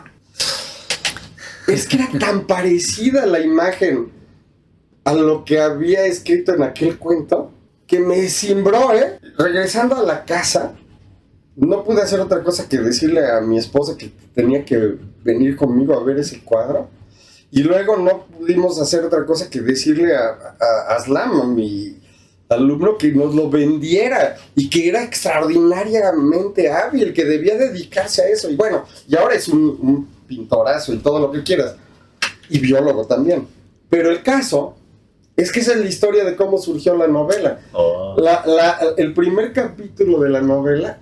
S3: Es que era tan parecida la imagen a lo que había escrito en aquel cuento que me cimbró, Regresando a la casa, no pude hacer otra cosa que decirle a mi esposa que tenía que venir conmigo a ver ese cuadro. Y luego no pudimos hacer otra cosa que decirle a Aslam, a mi alumno, que nos lo vendiera y que era extraordinariamente hábil, que debía dedicarse a eso. Y bueno, y ahora es un pintorazo y todo lo que quieras. Y biólogo también. Pero el caso es que esa es la historia de cómo surgió la novela. Oh. El primer capítulo de la novela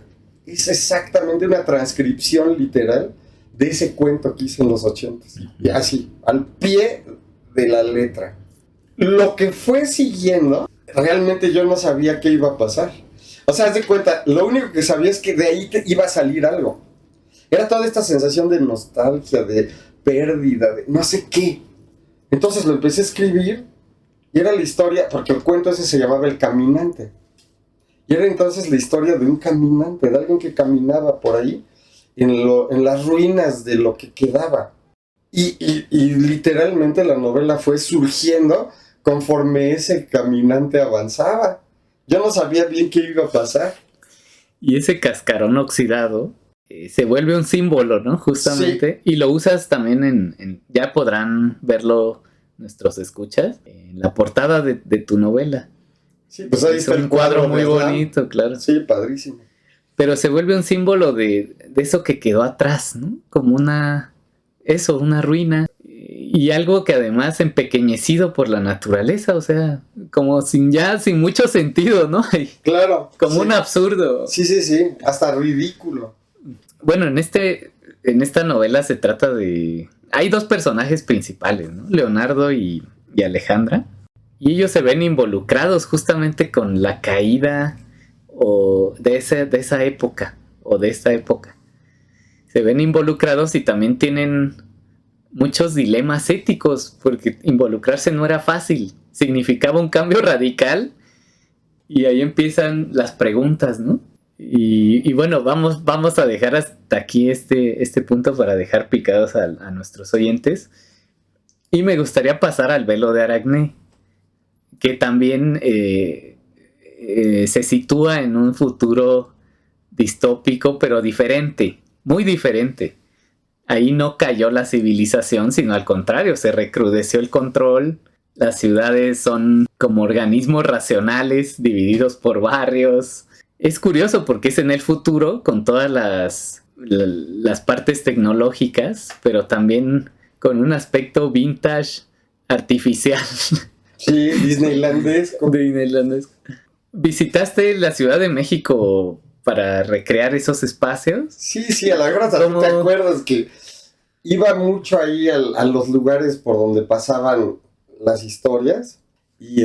S3: es exactamente una transcripción literal de ese cuento que hice en los 80s. Y así, al pie de la letra. Lo que fue siguiendo, realmente yo no sabía qué iba a pasar. O sea, haz de cuenta, lo único que sabía es que de ahí iba a salir algo. Era toda esta sensación de nostalgia, de pérdida, de no sé qué. Entonces lo empecé a escribir y era la historia, porque el cuento ese se llamaba El Caminante. Y era entonces la historia de un caminante, de alguien que caminaba por ahí en las ruinas de lo que quedaba. Y literalmente la novela fue surgiendo conforme ese caminante avanzaba. Yo no sabía bien qué iba a pasar.
S2: Y ese cascarón oxidado se vuelve un símbolo, ¿no? Justamente. Sí. Y lo usas también ya podrán verlo nuestros escuchas, en la portada de tu novela.
S3: Sí, pues ahí está
S2: un cuadro muy bonito, claro.
S3: Sí, padrísimo.
S2: Pero se vuelve un símbolo de eso que quedó atrás, ¿no? Como una ruina. Y algo que además empequeñecido por la naturaleza, o sea, como sin mucho sentido, ¿no?
S3: Claro.
S2: Como
S3: sí.
S2: un absurdo.
S3: Sí, hasta ridículo.
S2: Bueno, en esta novela se trata de... Hay dos personajes principales, ¿no? Leonardo y Alejandra. Y ellos se ven involucrados justamente con la caída de esa época, o de esta época. Se ven involucrados y también tienen muchos dilemas éticos, porque involucrarse no era fácil. Significaba un cambio radical y ahí empiezan las preguntas, ¿no? Y bueno, vamos a dejar hasta aquí este punto para dejar picados a nuestros oyentes. Y me gustaría pasar al Velo de Aracne, que también se sitúa en un futuro distópico, pero diferente, muy diferente. Ahí no cayó la civilización, sino al contrario, se recrudeció el control. Las ciudades son como organismos racionales, divididos por barrios. Es curioso porque es en el futuro, con todas las partes tecnológicas, pero también con un aspecto vintage, artificial.
S3: Sí, Disneylandesco.
S2: ¿Visitaste la Ciudad de México para recrear esos espacios?
S3: Sí, a la verdad, ¿te acuerdas que iba mucho ahí a los lugares por donde pasaban las historias? Y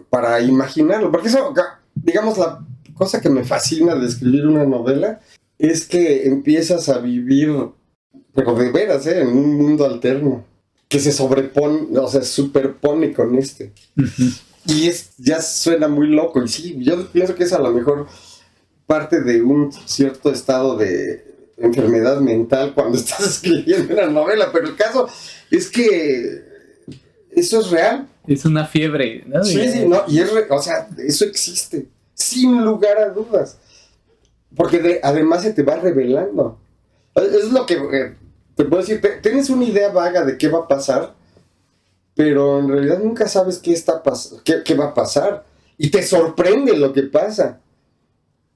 S3: para imaginarlo, porque eso, digamos, la cosa que me fascina de escribir una novela es que empiezas a vivir, pero de veras, en un mundo alterno que se sobrepone, o sea, superpone con este.
S2: Uh-huh.
S3: Y ya suena muy loco. Y sí, yo pienso que es a lo mejor parte de un cierto estado de enfermedad mental cuando estás escribiendo una novela, pero el caso es que eso es real.
S2: Es una fiebre, ¿no?
S3: Sí, no, y o sea, eso existe, sin lugar a dudas. Porque además se te va revelando. Es lo que te puedo decir, tienes una idea vaga de qué va a pasar, pero en realidad nunca sabes qué va a pasar. Y te sorprende lo que pasa.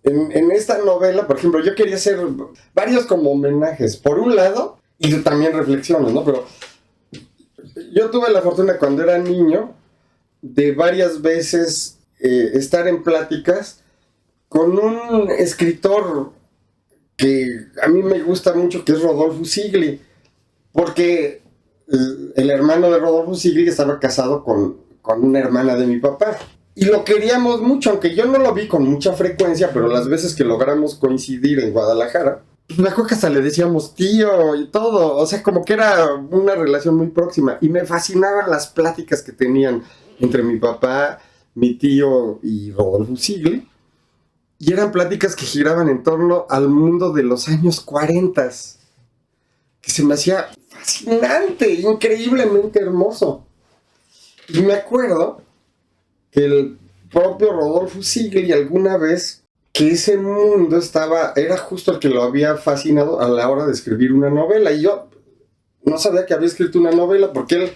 S3: En esta novela, por ejemplo, yo quería hacer varios como homenajes. Por un lado, y también reflexiones, ¿no? Pero yo tuve la fortuna cuando era niño de varias veces estar en pláticas con un escritor que a mí me gusta mucho, que es Rodolfo Sigli, porque el hermano de Rodolfo Sigli estaba casado con una hermana de mi papá. Y lo queríamos mucho, aunque yo no lo vi con mucha frecuencia, pero las veces que logramos coincidir en Guadalajara, me acuerdo que hasta le decíamos tío y todo, o sea, como que era una relación muy próxima. Y me fascinaban las pláticas que tenían entre mi papá, mi tío y Rodolfo Sigli. Y eran pláticas que giraban en torno al mundo de los años 40, que se me hacía fascinante, increíblemente hermoso. Y me acuerdo que el propio Rodolfo Sigli alguna vez, que ese mundo era justo el que lo había fascinado a la hora de escribir una novela. Y yo no sabía que había escrito una novela, porque él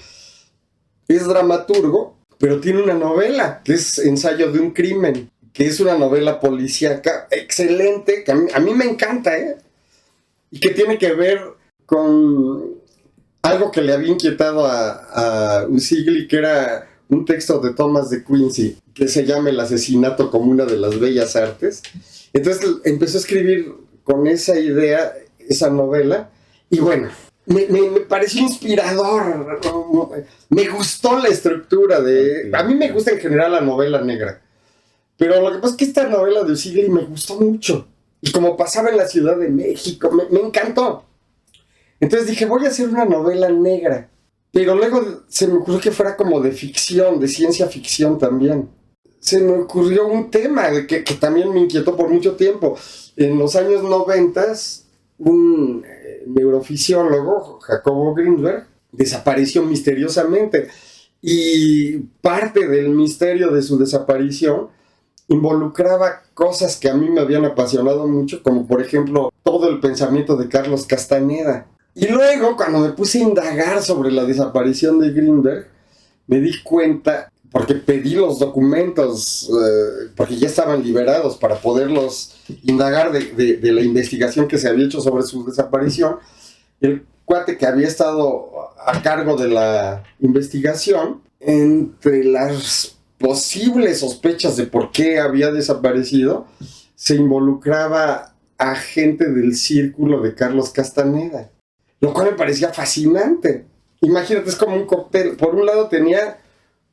S3: es dramaturgo, pero tiene una novela, que es Ensayo de un crimen, que es una novela policíaca excelente, que a mí me encanta, y que tiene que ver con algo que le había inquietado a Usigli, que era un texto de Thomas de Quincy, que se llama El asesinato como una de las bellas artes. Entonces empezó a escribir con esa idea, esa novela, y bueno, me pareció inspirador, me gustó la estructura a mí me gusta en general la novela negra, pero lo que pasa es que esta novela de Usigli me gustó mucho, y como pasaba en la Ciudad de México, me encantó. Entonces dije, voy a hacer una novela negra, pero luego se me ocurrió que fuera como de ficción, de ciencia ficción también. Se me ocurrió un tema que también me inquietó por mucho tiempo. En los años 90, un neurofisiólogo, Jacobo Greenberg, desapareció misteriosamente. Y parte del misterio de su desaparición involucraba cosas que a mí me habían apasionado mucho, como por ejemplo todo el pensamiento de Carlos Castaneda. Y luego, cuando me puse a indagar sobre la desaparición de Greenberg, me di cuenta, porque pedí los documentos, porque ya estaban liberados para poderlos indagar de la investigación que se había hecho sobre su desaparición. El cuate que había estado a cargo de la investigación, entre las posibles sospechas de por qué había desaparecido, se involucraba a gente del círculo de Carlos Castaneda, lo cual me parecía fascinante. Imagínate, es como un cóctel. Por un lado tenía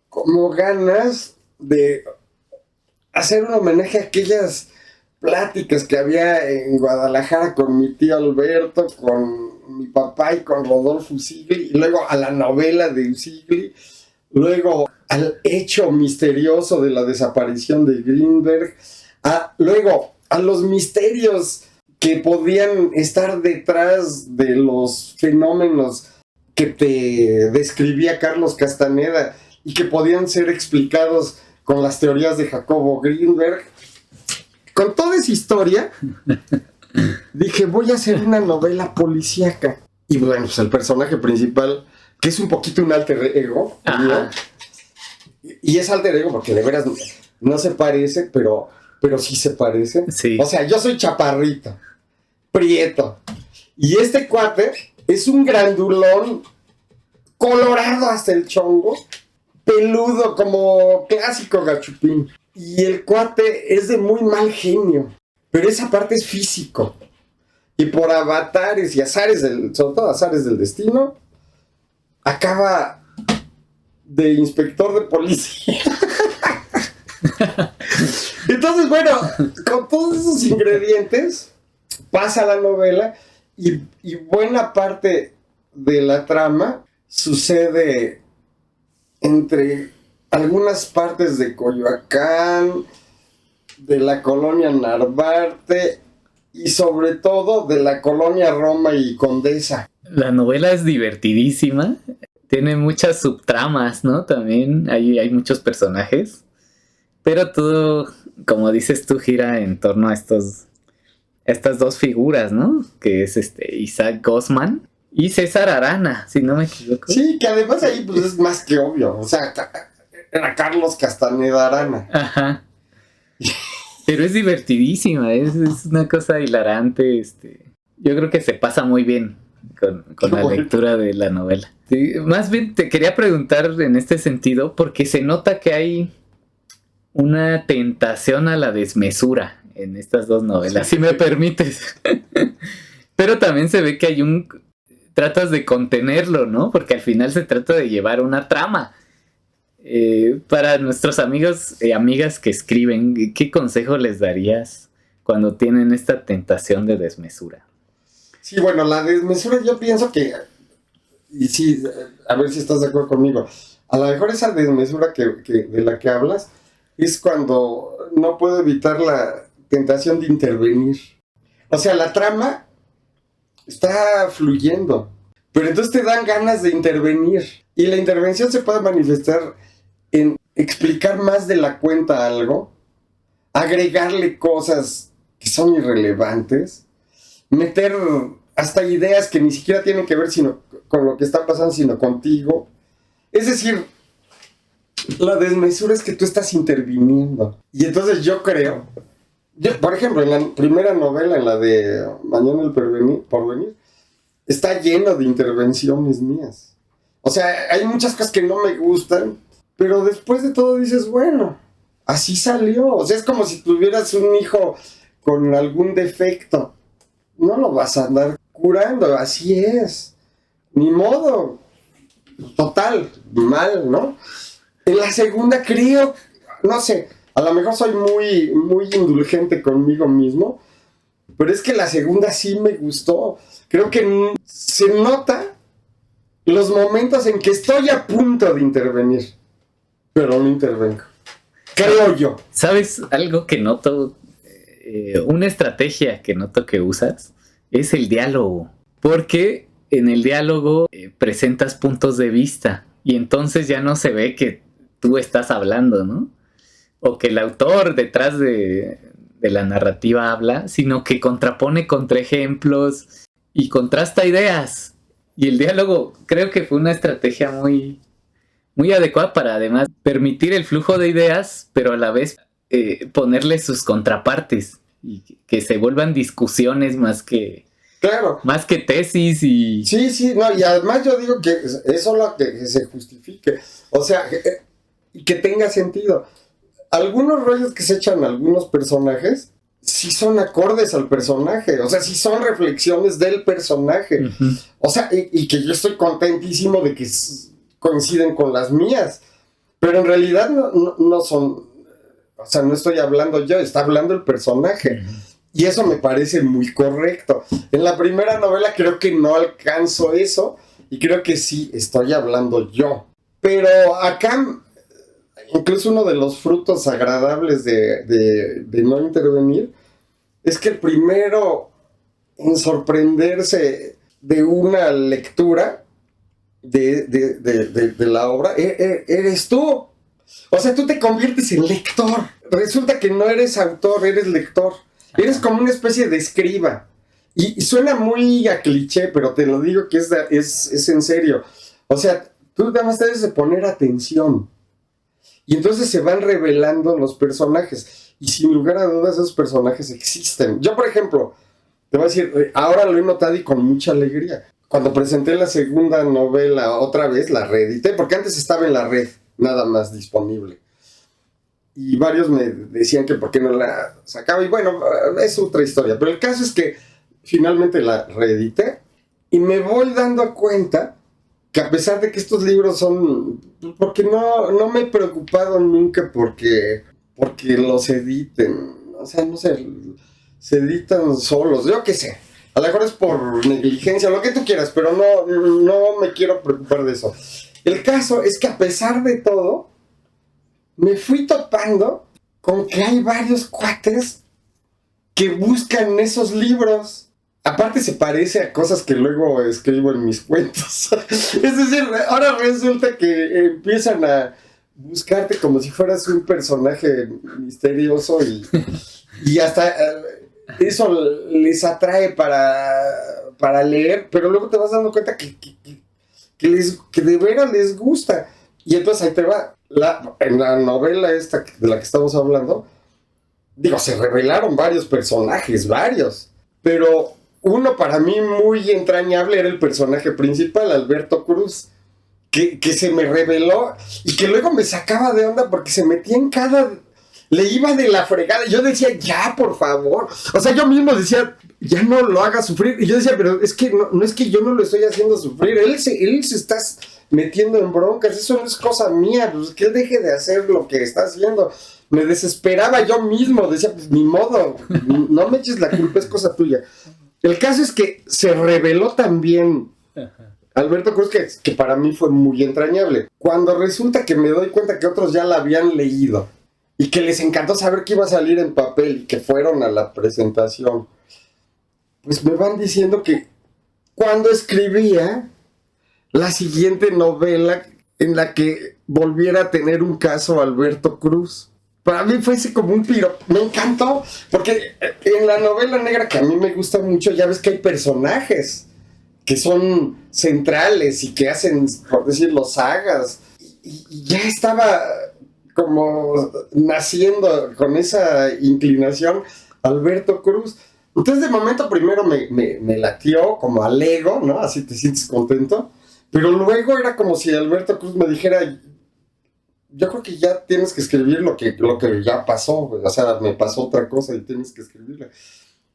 S3: como ganas de hacer un homenaje a aquellas pláticas que había en Guadalajara con mi tío Alberto, con mi papá y con Rodolfo Usigli, y luego a la novela de Usigli, luego al hecho misterioso de la desaparición de Greenberg, luego a los misterios que podían estar detrás de los fenómenos que te describía Carlos Castaneda y que podían ser explicados con las teorías de Jacobo Greenberg. Con toda esa historia, dije, voy a hacer una novela policíaca. Y bueno, pues el personaje principal, que es un poquito un alter ego, ¿no? Y es alter ego porque de veras no se parece, pero sí se parece.
S2: Sí.
S3: O sea, yo soy chaparrito, prieto, y este cuate es un grandulón, colorado hasta el chongo, peludo como clásico gachupín. Y el cuate es de muy mal genio, pero esa parte es físico. Y por avatares y azares, sobre todo azares del destino, acaba de inspector de policía. Entonces, bueno, con todos esos ingredientes, pasa la novela y buena parte de la trama sucede entre algunas partes de Coyoacán, de la colonia Narvarte y sobre todo de la colonia Roma y Condesa.
S2: La novela es divertidísima, tiene muchas subtramas, ¿no? También hay muchos personajes, pero todo, como dices tú, gira en torno a estas dos figuras, ¿no? Que es Isaac Gosman y César Arana, si no me equivoco.
S3: Sí, que además ahí pues es más que obvio, o sea, era Carlos Castaneda Arana.
S2: Ajá. Pero es divertidísima, es una cosa hilarante, yo creo que se pasa muy bien con la lectura de la novela. Sí, más bien te quería preguntar en este sentido, porque se nota que hay una tentación a la desmesura en estas dos novelas, si me permites. Pero también se ve que hay tratas de contenerlo, ¿no? Porque al final se trata de llevar una trama. Para nuestros amigos y amigas que escriben, ¿qué consejo les darías cuando tienen esta tentación de desmesura?
S3: Sí, bueno, la desmesura yo pienso que, y sí, a ver si estás de acuerdo conmigo, a lo mejor esa desmesura de la que hablas es cuando no puedo evitar la tentación de intervenir. O sea, la trama está fluyendo, pero entonces te dan ganas de intervenir, y la intervención se puede manifestar en explicar más de la cuenta algo, agregarle cosas que son irrelevantes, meter hasta ideas que ni siquiera tienen que ver sino con lo que está pasando, sino contigo. Es decir, la desmesura es que tú estás interviniendo. Y entonces yo creo, por ejemplo, en la primera novela, en la de Mañana el Porvenir, está lleno de intervenciones mías. O sea, hay muchas cosas que no me gustan, pero después de todo dices, bueno, así salió. O sea, es como si tuvieras un hijo con algún defecto. No lo vas a andar curando, así es. Ni modo. Total, mal, ¿no? En la segunda creo, no sé, a lo mejor soy muy, muy indulgente conmigo mismo, pero es que la segunda sí me gustó. Creo que se nota los momentos en que estoy a punto de intervenir, pero no intervengo. Creo yo.
S2: ¿Sabes algo que noto? Una estrategia que noto que usas es el diálogo. Porque en el diálogo presentas puntos de vista y entonces ya no se ve que tú estás hablando, ¿no? O que el autor detrás de la narrativa habla, sino que contrapone contra ejemplos y contrasta ideas. Y el diálogo creo que fue una estrategia muy, muy adecuada para además permitir el flujo de ideas, pero a la vez ponerle sus contrapartes y que se vuelvan discusiones más que tesis y...
S3: Sí, no, y además yo digo que es solo que se justifique. O sea, y que tenga sentido. Algunos rollos que se echan algunos personajes sí son acordes al personaje, o sea, sí son reflexiones del personaje. Uh-huh. O sea, y que yo estoy contentísimo de que coinciden con las mías, pero en realidad no son, o sea, no estoy hablando yo, está hablando el personaje. Uh-huh. Y eso me parece muy correcto. En la primera novela creo que no alcanzo eso, y creo que sí estoy hablando yo. Pero acá, incluso uno de los frutos agradables de no intervenir es que el primero en sorprenderse de una lectura de la obra eres tú. O sea, tú te conviertes en lector. Resulta que no eres autor, eres lector. Eres como una especie de escriba. Y suena muy a cliché, pero te lo digo que es en serio. O sea, tú nada más debes de poner atención. Y entonces se van revelando los personajes. Y sin lugar a dudas esos personajes existen. Yo, por ejemplo, te voy a decir, ahora lo he notado y con mucha alegría. Cuando presenté la segunda novela otra vez, la reedité, porque antes estaba en la red, nada más disponible. Y varios me decían que por qué no la sacaba. Y bueno, es otra historia. Pero el caso es que finalmente la reedité. Y me voy dando cuenta que a pesar de que estos libros son... Porque no me he preocupado nunca porque los editen. O sea, no sé, se editan solos. Yo qué sé. A lo mejor es por negligencia, lo que tú quieras, pero no me quiero preocupar de eso. El caso es que a pesar de todo, me fui topando con que hay varios cuates que buscan esos libros. Aparte se parece a cosas que luego escribo en mis cuentos. Es decir, ahora resulta que empiezan a buscarte como si fueras un personaje misterioso y hasta eso les atrae para leer, pero luego te vas dando cuenta que de veras les gusta. Y entonces ahí te va. En la novela esta de la que estamos hablando, digo, se revelaron varios personajes, pero uno para mí muy entrañable era el personaje principal, Alberto Cruz, que se me reveló y que luego me sacaba de onda porque se metía en le iba de la fregada. Yo decía, ya, por favor. O sea, yo mismo decía, ya no lo haga sufrir. Y yo decía, pero es que no es que yo no lo estoy haciendo sufrir. Él se está metiendo en broncas. Eso no es cosa mía. Pues que él deje de hacer lo que está haciendo. Me desesperaba yo mismo. Decía, pues ni modo. No me eches la culpa, es cosa tuya. El caso es que se reveló también Alberto Cruz, que para mí fue muy entrañable. Cuando resulta que me doy cuenta que otros ya la habían leído y que les encantó saber que iba a salir en papel y que fueron a la presentación, pues me van diciendo que cuando escribía la siguiente novela en la que volviera a tener un caso Alberto Cruz, para mí fuese como un piro. Me encantó, porque en la novela negra, que a mí me gusta mucho, ya ves que hay personajes que son centrales y que hacen, por decirlo, sagas, y ya estaba como naciendo con esa inclinación Alberto Cruz. Entonces de momento primero me latió como al ego, ¿no? Así te sientes contento, pero luego era como si Alberto Cruz me dijera, yo creo que ya tienes que escribir lo que ya pasó, o sea, me pasó otra cosa y tienes que escribirla.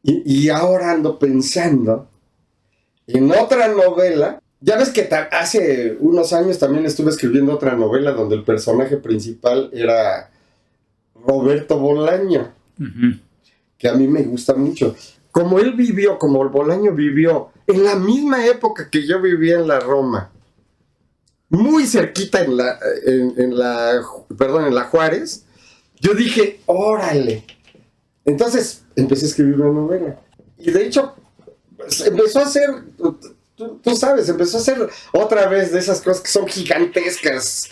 S3: Y ahora ando pensando en otra novela. Ya ves que hace unos años también estuve escribiendo otra novela donde el personaje principal era Roberto Bolaño, uh-huh, que a mí me gusta mucho. Como Bolaño vivió en la misma época que yo vivía en la Roma, muy cerquita en la Juárez, yo dije, órale. Entonces empecé a escribir una novela. Y de hecho, pues, empezó a hacer... Tú sabes, empezó a hacer otra vez de esas cosas que son gigantescas.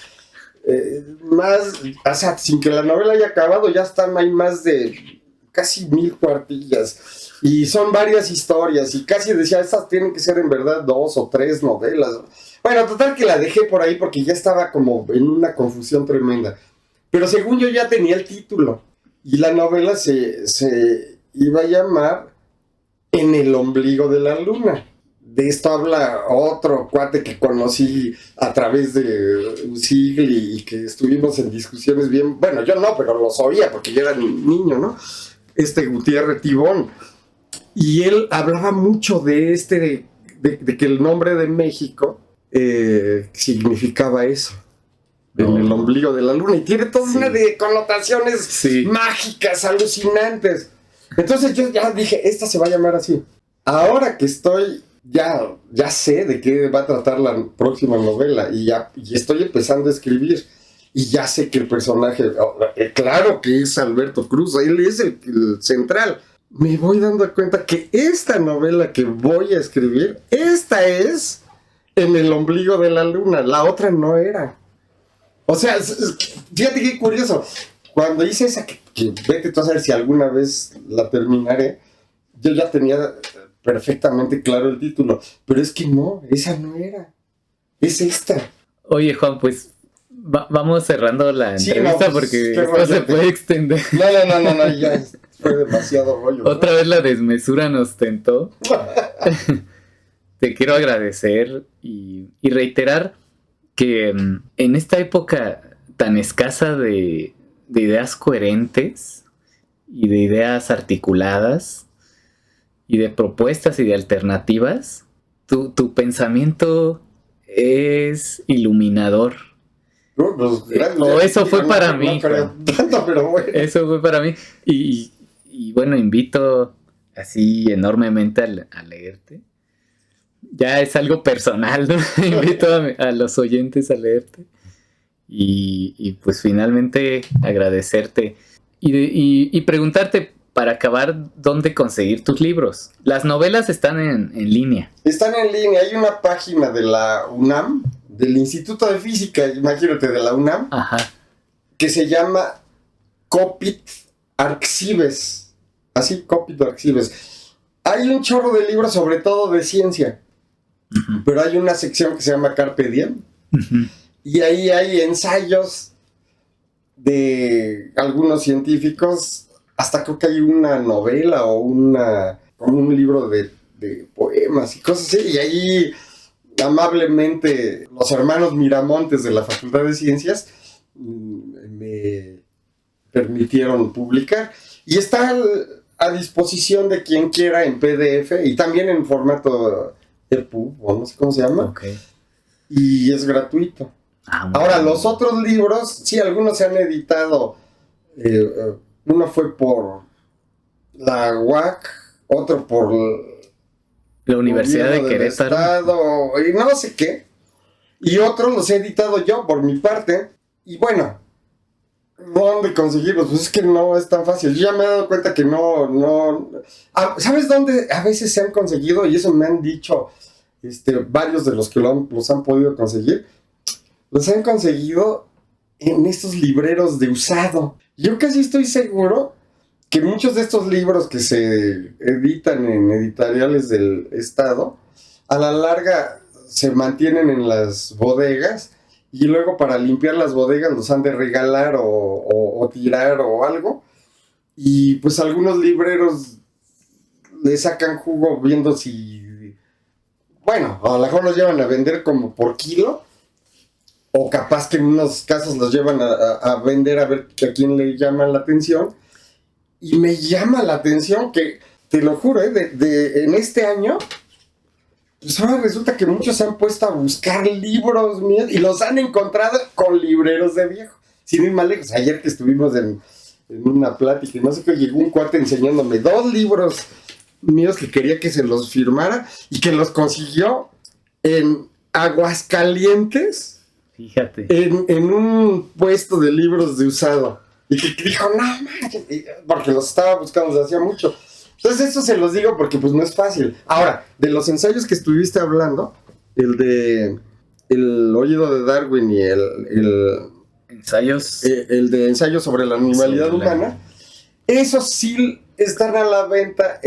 S3: Más, o sea, sin que la novela haya acabado, ya hay más de casi 1000 cuartillas. Y son varias historias. Y casi decía, estas tienen que ser en verdad 2 o 3 novelas. Bueno, total que la dejé por ahí porque ya estaba como en una confusión tremenda. Pero según yo ya tenía el título. Y la novela se iba a llamar En el ombligo de la luna. de esto habla otro cuate que conocí a través de Usigli y que estuvimos en discusiones bien, bueno, yo no, pero los oía porque yo era niño, ¿no? Gutiérrez Tibón. Y él hablaba mucho de de que el nombre de México significaba eso. En el ombligo de la luna. Y tiene toda una de connotaciones mágicas, alucinantes. Entonces yo ya dije, esta se va a llamar así. Ahora que estoy, ya sé de qué va a tratar la próxima novela. Y estoy empezando a escribir. Y ya sé que el personaje, claro que es Alberto Cruz, él es el central. Me voy dando cuenta que esta novela que voy a escribir, esta es en el ombligo de la luna. La otra no era. O sea, fíjate qué curioso. Cuando hice esa, que vete tú a saber si alguna vez la terminaré, yo ya tenía perfectamente claro el título. Pero es que no, esa no era. Es esta.
S2: Oye, Juan, pues vamos cerrando la entrevista porque esto se puede extender.
S3: No, ya fue demasiado rollo.
S2: Otra vez la desmesura nos tentó. Te quiero agradecer y reiterar que en esta época tan escasa de ideas coherentes y de ideas articuladas y de propuestas y de alternativas, tu pensamiento es iluminador.
S3: No, pues,
S2: o eso fue para mí.
S3: Tanto, pero bueno.
S2: Eso fue para mí. Y bueno, invito así enormemente a leerte. Ya es algo personal, ¿no? Invito a los oyentes a leerte. Y pues finalmente agradecerte. Y preguntarte, para acabar, ¿dónde conseguir tus libros? Las novelas están en línea.
S3: Están en línea. Hay una página de la UNAM, del Instituto de Física, imagínate, de la UNAM, que se llama Copit Arxives. Así, Copit Arxives. Hay un chorro de libros, sobre todo de ciencia. Pero hay una sección que se llama Carpe Diem. Y ahí hay ensayos de algunos científicos. Hasta creo que hay una novela o como un libro de poemas y cosas así. Y ahí amablemente los hermanos Miramontes de la Facultad de Ciencias me permitieron publicar. Y está a disposición de quien quiera en PDF y también en formato EPUB, o no sé cómo se llama.
S2: Okay.
S3: Y es gratuito. Ahora, los otros libros, sí, algunos se han editado. Uno fue por la UAC, otro por
S2: la Universidad de Querétaro.
S3: Estado, y no sé qué. Y otros los he editado yo por mi parte. Y bueno, ¿dónde conseguirlos? Pues es que no es tan fácil. Yo ya me he dado cuenta que no. ¿Sabes dónde a veces se han conseguido? Y eso me han dicho varios de los que los han podido conseguir. Los han conseguido en estos libreros de usado. Yo casi estoy seguro que muchos de estos libros que se editan en editoriales del Estado, a la larga se mantienen en las bodegas y luego para limpiar las bodegas los han de regalar o tirar o algo. Y pues algunos libreros le sacan jugo viendo si... Bueno, a lo mejor los llevan a vender como por kilo. O capaz que en unos casos los llevan a vender a ver a quién le llama la atención. Y me llama la atención que, te lo juro, en este año, pues ahora resulta que muchos se han puesto a buscar libros míos y los han encontrado con libreros de viejo. Sin ir más lejos, ayer que estuvimos en una plática, no sé qué, llegó un cuate enseñándome 2 libros míos que quería que se los firmara y que los consiguió en Aguascalientes.
S2: Fíjate.
S3: En un puesto de libros de usado. Y que dijo, no manches, porque los estaba buscando desde hacía mucho. Entonces eso se los digo porque pues no es fácil. Ahora, de los ensayos que estuviste hablando, el de El oído de Darwin y el de ensayos sobre la animalidad humana, esos sí están a la venta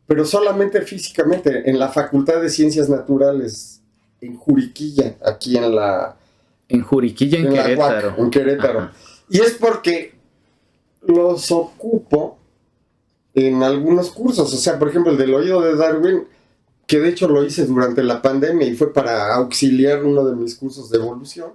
S3: pero solamente físicamente, en la Facultad de Ciencias Naturales en Juriquilla, aquí
S2: en Juriquilla, en Querétaro.
S3: UAC, en Querétaro. Ajá. Y es porque los ocupo en algunos cursos. O sea, por ejemplo, el del oído de Darwin que de hecho lo hice durante la pandemia y fue para auxiliar uno de mis cursos de evolución.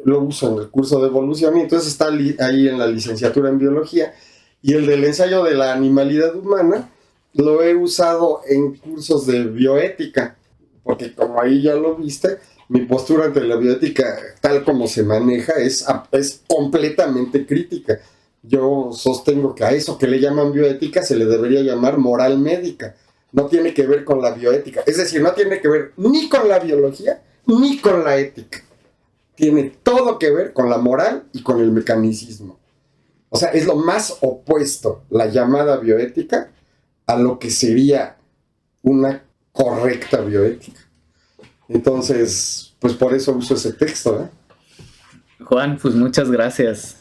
S3: Lo uso en el curso de evolución y entonces está ahí en la licenciatura en biología, y el del ensayo de la animalidad humana lo he usado en cursos de bioética, porque como ahí ya lo viste, mi postura ante la bioética tal como se maneja es completamente crítica. Yo sostengo que a eso que le llaman bioética se le debería llamar moral médica. No tiene que ver con la bioética. Es decir, no tiene que ver ni con la biología ni con la ética. Tiene todo que ver con la moral y con el mecanicismo. O sea, es lo más opuesto, la llamada bioética, a lo que sería una correcta bioética. Entonces, pues por eso uso ese texto, ¿eh?
S2: Juan, pues muchas gracias.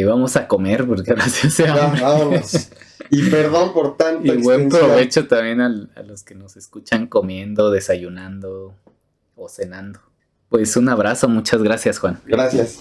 S2: Vamos a comer porque ahora sí hace hambre.
S3: Vámonos. Y perdón por tanta
S2: Y buen
S3: extensión.
S2: provecho también a los que nos escuchan comiendo, desayunando o cenando. Pues un abrazo, muchas gracias, Juan.
S3: Gracias.